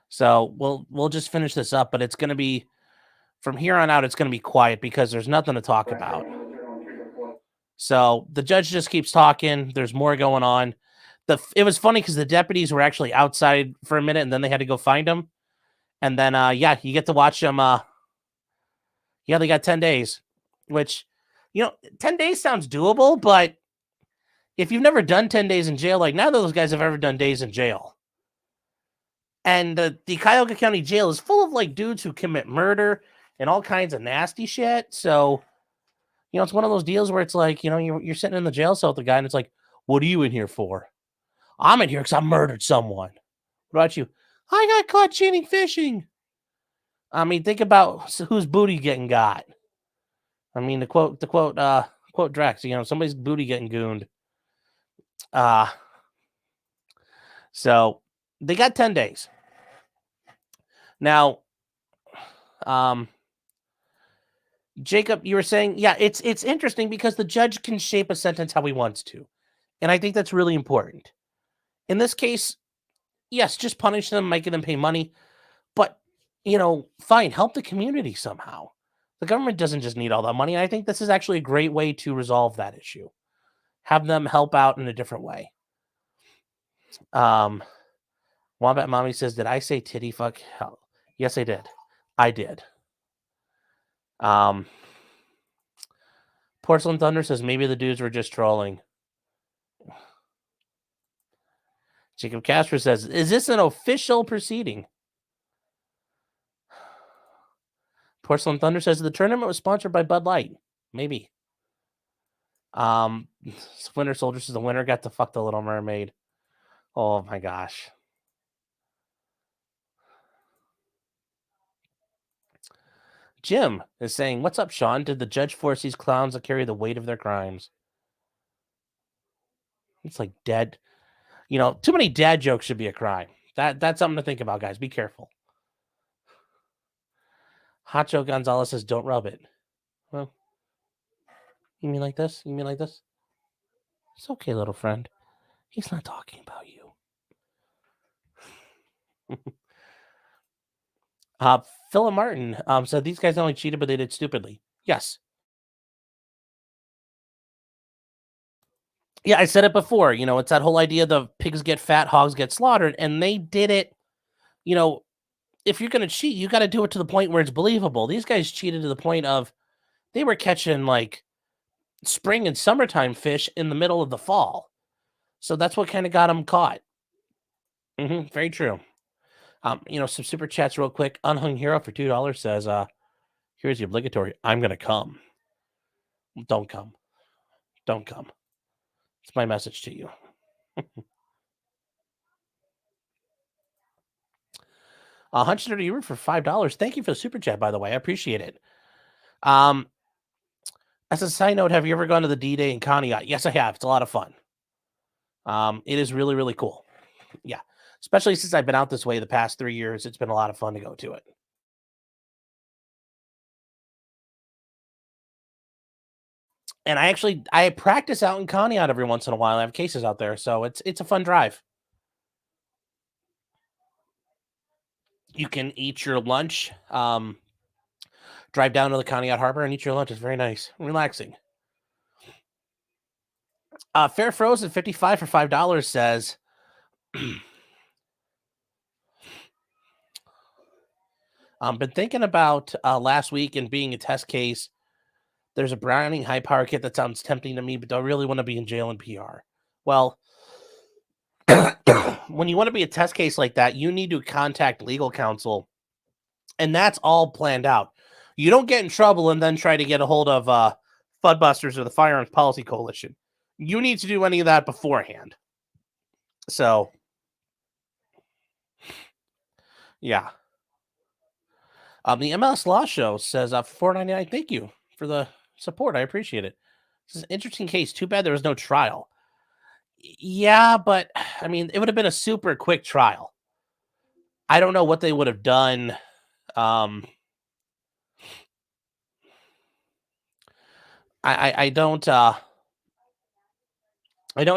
So we'll just finish this up, but it's going to be, from here on out, it's going to be quiet because there's nothing to talk about. So the judge just keeps talking. There's more going on. It was funny because the deputies were actually outside for a minute, and then they had to go find them. And then, you get to watch them. They got 10 days, which, 10 days sounds doable, but if you've never done 10 days in jail, like none of those guys have ever done days in jail. And the Cuyahoga County Jail is full of like dudes who commit murder and all kinds of nasty shit. So, it's one of those deals where it's like, you're sitting in the jail cell with the guy, and it's like, what are you in here for? I'm in here because I murdered someone. What about you? I got caught cheating fishing. I mean, think about whose booty getting got. I mean, to quote Drex, somebody's booty getting gooned. So they got 10 days. Now, Jacob, you were saying, yeah, it's interesting because the judge can shape a sentence how he wants to. And I think that's really important. In this case, yes, just punish them, making them pay money. But, fine, help the community somehow. The government doesn't just need all that money. I think this is actually a great way to resolve that issue. Have them help out in a different way. Wombat Mommy says, did I say titty fuck hell? Yes, I did. I did. Porcelain Thunder says, maybe the dudes were just trolling. Jacob Castro says, is this an official proceeding? Porcelain Thunder says, the tournament was sponsored by Bud Light. Maybe. Winter Soldier says, the winner got to fuck the Little Mermaid. Oh my gosh. Jim is saying, what's up, Sean? Did the judge force these clowns to carry the weight of their crimes? It's like dead. Too many dad jokes should be a crime. That's something to think about, guys. Be careful. Hot Joe Gonzalez says, don't rub it. Well, you mean like this? You mean like this? It's okay, little friend. He's not talking about you. Philip Martin said, these guys not only cheated, but they did stupidly. Yes. Yeah, I said it before. It's that whole idea the pigs get fat, hogs get slaughtered, and they did it. If you're going to cheat, you got to do it to the point where it's believable. These guys cheated to the point of they were catching like spring and summertime fish in the middle of the fall. So that's what kind of got them caught. Very true. Some super chats real quick. Unhung Hero for $2 says, here's the obligatory. I'm going to come. Don't come. Don't come. It's my message to you. Hunter you for $5. Thank you for the super chat, by the way. I appreciate it. As a side note, have you ever gone to the D-Day in Conneaut? Yes, I have. It's a lot of fun. It is really, really cool. Yeah. Especially since I've been out this way the past 3 years. It's been a lot of fun to go to it. And I practice out in Conneaut every once in a while. I have cases out there, so it's a fun drive. You can eat your lunch, drive down to the Conneaut Harbor and eat your lunch. It's very nice, relaxing. Fair Frozen 55 for $5 says, been thinking about last week and being a test case. There's a Browning high power kit that sounds tempting to me, but don't really want to be in jail in PR. Well, when you want to be a test case like that, you need to contact legal counsel, and that's all planned out. You don't get in trouble and then try to get a hold of Fudbusters or the Firearms Policy Coalition. You need to do any of that beforehand. So, yeah. The MLS Law Show says $4.99. Thank you for the support. I appreciate it. This is an interesting case. Too bad there was no trial. Yeah, but I mean, it would have been a super quick trial. I don't know what they would have done. I don't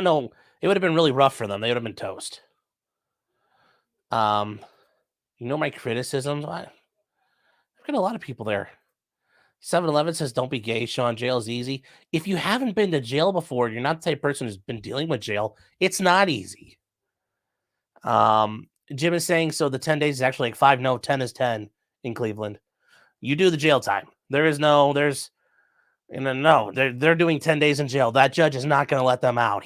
know. It would have been really rough for them. They would have been toast. My criticisms? I've got a lot of people there. 7-Eleven says, don't be gay, Sean. Jail is easy. If you haven't been to jail before, you're not the type of person who's been dealing with jail. It's not easy. Jim is saying, so the 10 days is actually like 5. No, 10 is 10 in Cleveland. You do the jail time. They're doing 10 days in jail. That judge is not going to let them out.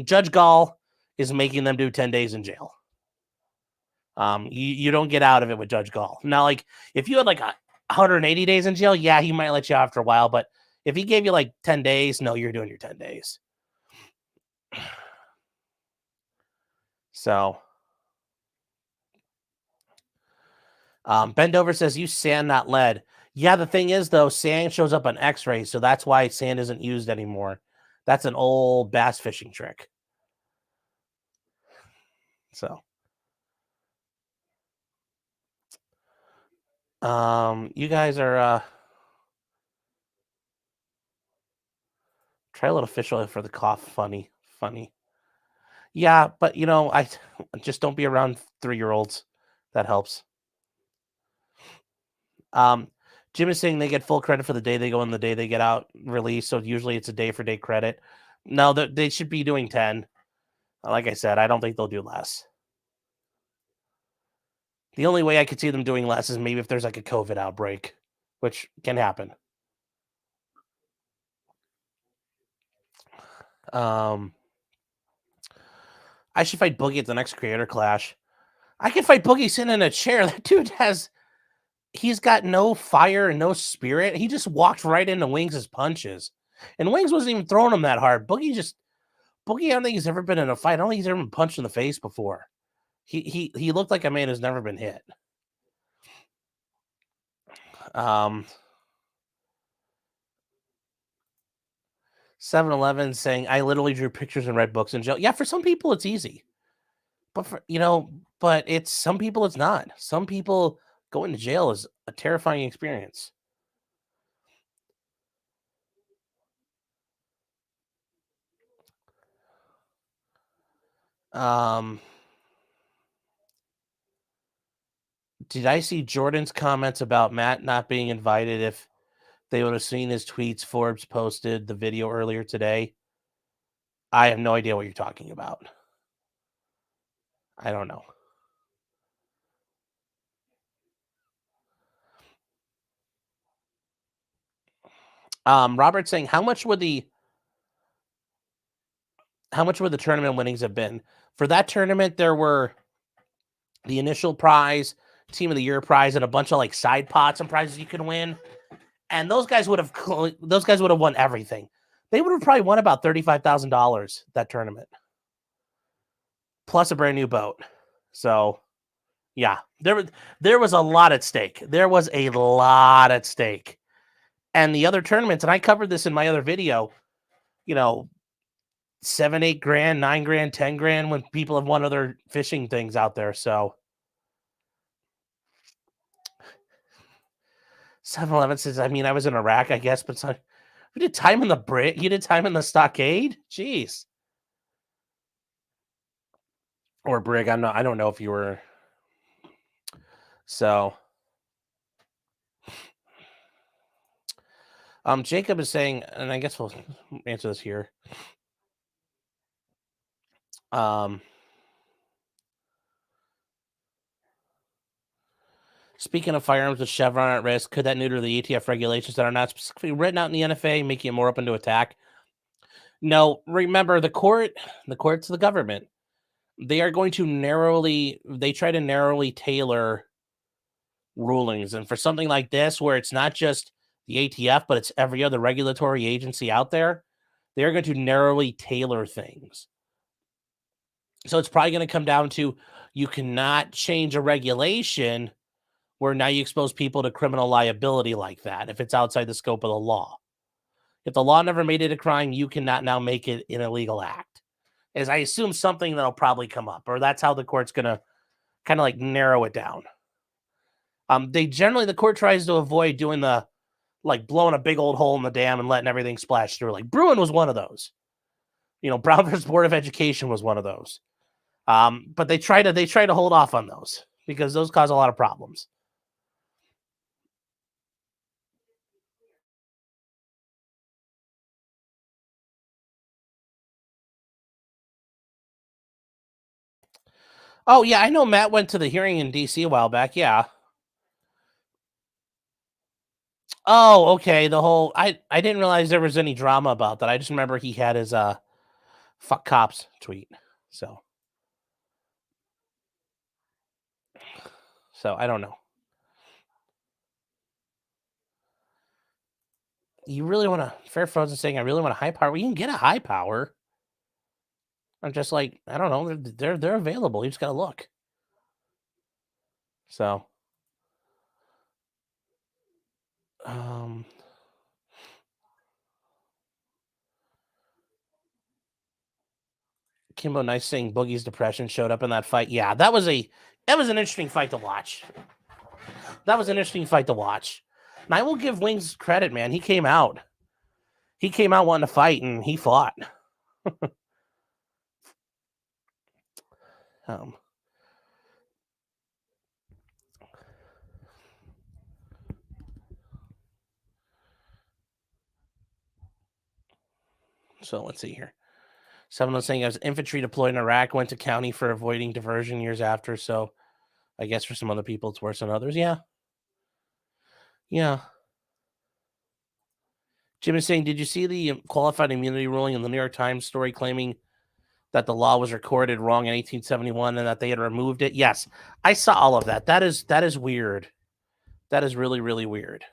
Judge Gall is making them do 10 days in jail. You don't get out of it with Judge Gall. Now, like, if you had like 180 days in jail, yeah, he might let you out after a while. But if he gave you like 10 days, no, you're doing your 10 days. So, Bendover says, use sand, not lead. Yeah, the thing is, though, sand shows up on x-rays, so that's why sand isn't used anymore. That's an old bass fishing trick. So, you guys are try a little fish oil for the cough. Funny. Yeah, but I just don't be around 3-year-olds. That helps. Jim is saying they get full credit for the day they go and the day they get out released. So usually it's a day for day credit. No, they should be doing 10. Like I said, I don't think they'll do less. The only way I could see them doing less is maybe if there's like a COVID outbreak, which can happen. I should fight Boogie at the next Creator Clash. I can fight Boogie sitting in a chair. That dude he's got no fire and no spirit. He just walked right into Wings' punches. And Wings wasn't even throwing him that hard. Boogie, I don't think he's ever been in a fight. I don't think he's ever been punched in the face before. He looked like a man who's never been hit. 7-Eleven saying, I literally drew pictures and read books in jail. Yeah, for some people it's easy. But some people it's not. Some people going to jail is a terrifying experience. Did I see Jordan's comments about Matt not being invited? If they would have seen his tweets, Forbes posted the video earlier today. I have no idea what you're talking about. I don't know. Robert saying, how much would the tournament winnings have been? For that tournament, there were the initial prize, team of the year prize, and a bunch of like side pots and prizes you could win. And those guys would have won everything. They would have probably won about $35,000 that tournament, plus a brand new boat. So, yeah, there was a lot at stake. And the other tournaments, and I covered this in my other video, 7-8 grand, 9 grand, 10 grand when people have won other fishing things out there. So 7-Eleven says, I mean, I was in Iraq, I guess, but we did time in the Brit. You did time in the stockade? Jeez. Or Brig. I don't know if you were. So Jacob is saying, and I guess we'll answer this here. Speaking of firearms with Chevron at risk, could that neuter the ATF regulations that are not specifically written out in the NFA, making it more open to attack? No, remember the court's the government. They are going to try to narrowly tailor rulings. And for something like this, where it's not just the ATF, but it's every other regulatory agency out there, they're going to narrowly tailor things. So it's probably going to come down to, you cannot change a regulation where now you expose people to criminal liability like that if it's outside the scope of the law. If the law never made it a crime, you cannot now make it an illegal act. As I assume something that'll probably come up, or that's how the court's going to kind of like narrow it down. The court tries to avoid doing the like blowing a big old hole in the dam and letting everything splash through. Like Bruin was one of those. Brown versus Board of Education was one of those. But they try to hold off on those because those cause a lot of problems. Oh yeah, I know Matt went to the hearing in DC a while back. Yeah. Oh, okay. I didn't realize there was any drama about that. I just remember he had his fuck cops tweet. So I don't know. You really want to Fair Frozen saying I really want a high power. Well, you can get a high power. I'm just like, I don't know. They're available. You just gotta look. So Kimbo Nice saying Boogie's depression showed up in that fight. Yeah, that was an interesting fight to watch. That was an interesting fight to watch. And I will give Wings credit, man. He came out. He came out wanting to fight, and he fought. So let's see here. Someone was saying I was infantry deployed in Iraq, went to county for avoiding diversion years after. So I guess for some other people, it's worse than others. Yeah. Yeah. Jim is saying, did you see the qualified immunity ruling in the New York Times story claiming that the law was recorded wrong in 1871 and that they had removed it? Yes, I saw all of that. That is weird. That is really, really weird.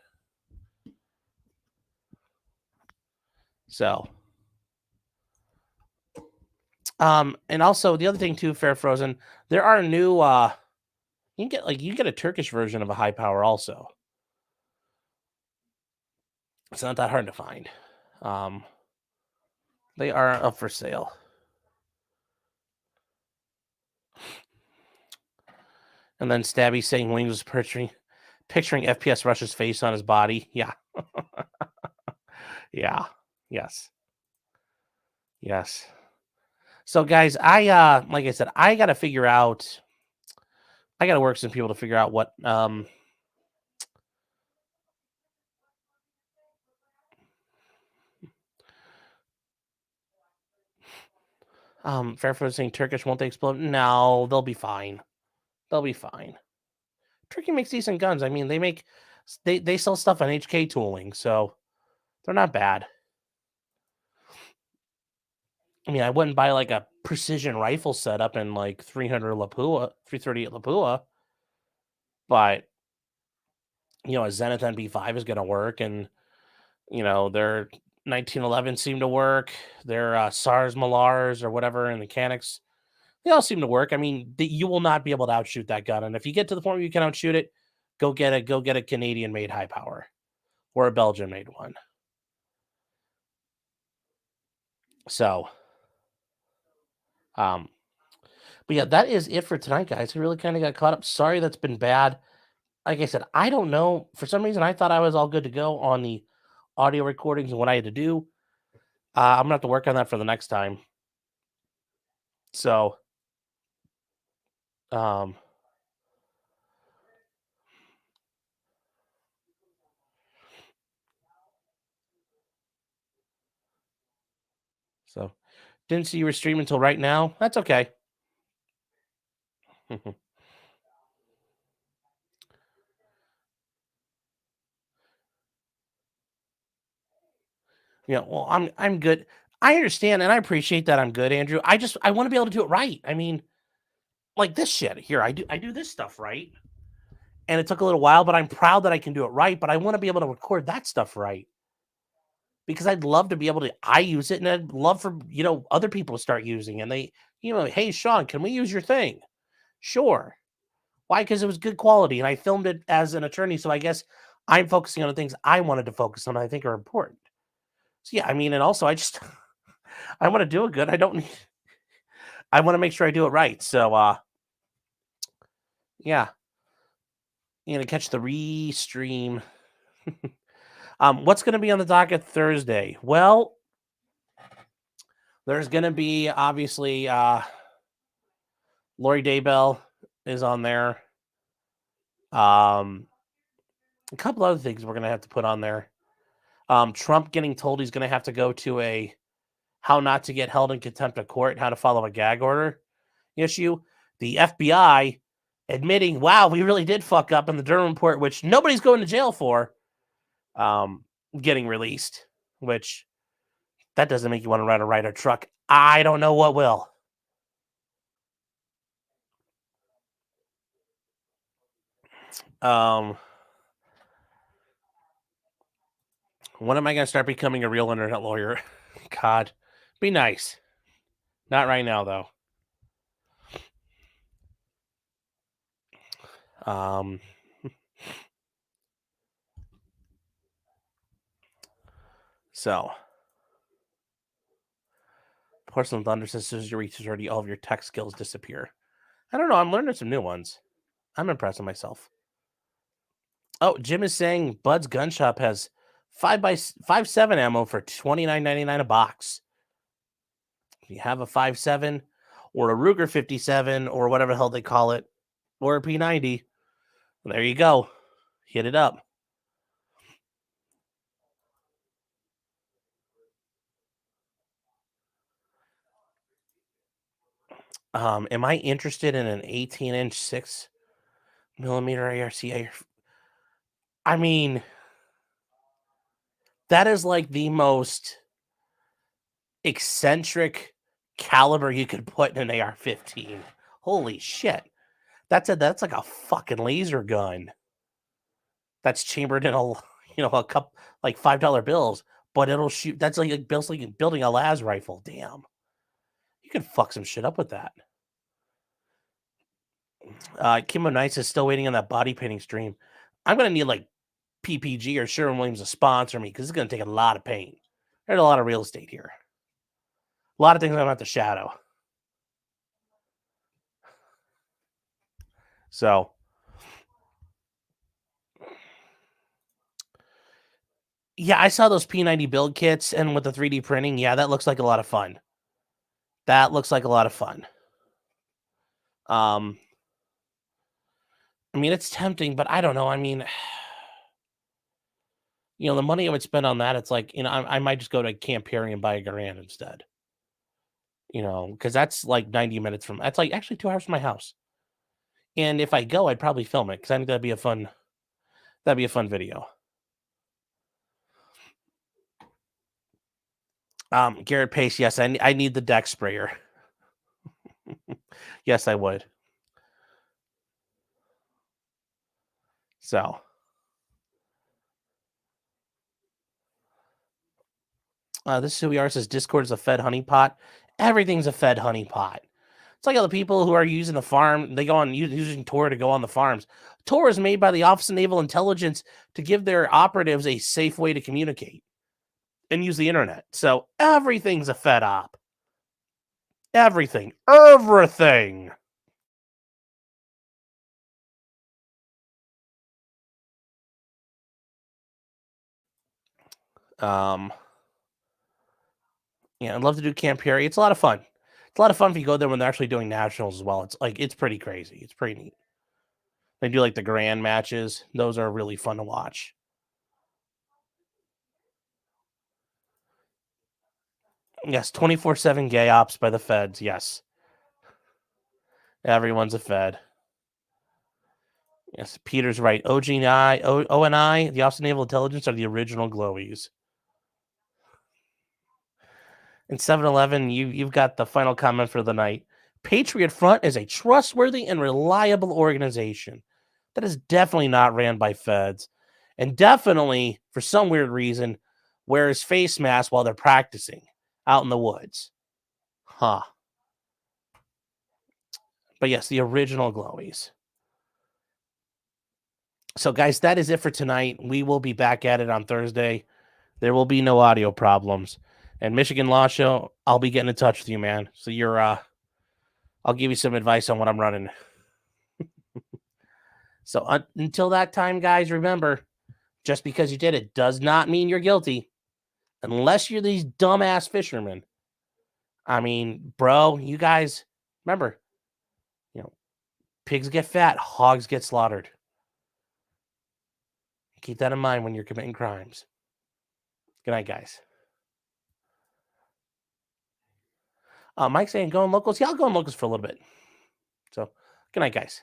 So, and also the other thing too, Fair Frozen, there are new, you get a Turkish version of a high power also. It's not that hard to find. They are up for sale. And then Stabby saying Wings was picturing FPS Rush's face on his body. Yeah. Yeah. Yes. Yes. So guys, I like I said, I gotta work some people to figure out what Fairfoot saying Turkish, won't they explode? No, they'll be fine. They'll be fine. Turkey makes decent guns. I mean, they sell stuff on HK tooling, so they're not bad. I mean, I wouldn't buy like a precision rifle setup in like 300 Lapua, 338 Lapua, but a Zenith NB5 is going to work, and their 1911 seem to work. Their SARS Malars or whatever, and the Canics, they all seem to work. I mean, you will not be able to outshoot that gun, and if you get to the point where you can outshoot it, go get a Canadian-made high power or a Belgian-made one. So, but yeah, that is it for tonight, guys. I really kind of got caught up. Sorry, that's been bad. Like I said, I don't know. For some reason, I thought I was all good to go on the audio recordings and what I had to do. I'm gonna have to work on that for the next time. So, didn't see you were streaming until right now. That's okay. Yeah, well, I'm good. I understand and I appreciate that I'm good, Andrew. I want to be able to do it right. I mean, like this shit here. I do this stuff right. And it took a little while, but I'm proud that I can do it right. But I want to be able to record that stuff right. Because I'd love to be able to use it, and I'd love for other people to start using. And they, hey Sean, can we use your thing? Sure. Why? Because it was good quality, and I filmed it as an attorney. So I guess I'm focusing on the things I wanted to focus on. I think are important. So yeah, I mean, and also I want to do it good. I want to make sure I do it right. So yeah, you're gonna catch the restream. What's going to be on the docket Thursday? Well, there's going to be obviously Lori Daybell is on there. A couple other things we're going to have to put on there. Trump getting told he's going to have to go to a how not to get held in contempt of court, how to follow a gag order issue. The FBI admitting, wow, we really did fuck up in the Durham report, which nobody's going to jail for, getting released, which that doesn't make you want to ride a Ryder truck. I don't know what will. When am I going to start becoming a real internet lawyer? God, be nice. Not right now, though. So Porcelain Thunder says as you reach 30, all of your tech skills disappear. I don't know. I'm learning some new ones. I'm impressed with myself. Oh, Jim is saying Bud's Gun Shop has 5.57 ammo for $29.99 a box. If you have a 5.7 or a Ruger 57 or whatever the hell they call it, or a P90, there you go. Hit it up. Am I interested in an 18-inch 6mm ARC? I mean, that is like the most eccentric caliber you could put in an AR-15. Holy shit. That's like a fucking laser gun. That's chambered in a cup like $5 bills, but it'll shoot. That's like building a las rifle. Damn. You can fuck some shit up with that. Kimbo Nights is still waiting on that body painting stream. I'm gonna need like PPG or Sherwin-Williams to sponsor me because it's gonna take a lot of paint. There's a lot of real estate here. A lot of things I'm gonna have to shadow. So yeah, I saw those P90 build kits and with the 3D printing. Yeah, that looks like a lot of fun. That looks like a lot of fun. I mean, it's tempting, but I don't know. I mean, the money I would spend on that, it's like, I might just go to Camp Perry and buy a Garand instead. Because that's like 90 minutes from, that's like actually 2 hours from my house. And if I go, I'd probably film it because I think that'd be a fun video. Garrett Pace, yes, I need the deck sprayer. Yes, I would. So, this is who we are. Says Discord is a Fed honeypot. Everything's a Fed honeypot. It's like all the people who are using the farm. They go on using Tor to go on the farms. Tor is made by the Office of Naval Intelligence to give their operatives a safe way to communicate and use the internet. So everything's a Fed op. Everything. Yeah, I'd love to do Camp Perry. It's a lot of fun. It's a lot of fun if you go there when they're actually doing nationals as well. It's pretty crazy. It's pretty neat. They do like the grand matches. Those are really fun to watch. Yes, 24/7 gay ops by the feds. Yes. Everyone's a Fed. Yes, Peter's right. ONI, the Office of Naval Intelligence, are the original glowies. In 7-Eleven, you've got the final comment for the night. Patriot Front is a trustworthy and reliable organization that is definitely not ran by feds, and definitely, for some weird reason, wears face masks while they're practicing out in the woods. Huh. But yes, the original glowies. So, guys, that is it for tonight. We will be back at it on Thursday. There will be no audio problems. And Michigan Law Show, I'll be getting in touch with you, man. So I'll give you some advice on what I'm running. So until that time, guys, remember, just because you did it does not mean you're guilty. Unless you're these dumbass fishermen. I mean, bro, you guys, remember, pigs get fat, hogs get slaughtered. Keep that in mind when you're committing crimes. Good night, guys. Mike's saying going locals. Yeah, I'll go in locals for a little bit. So, good night, guys.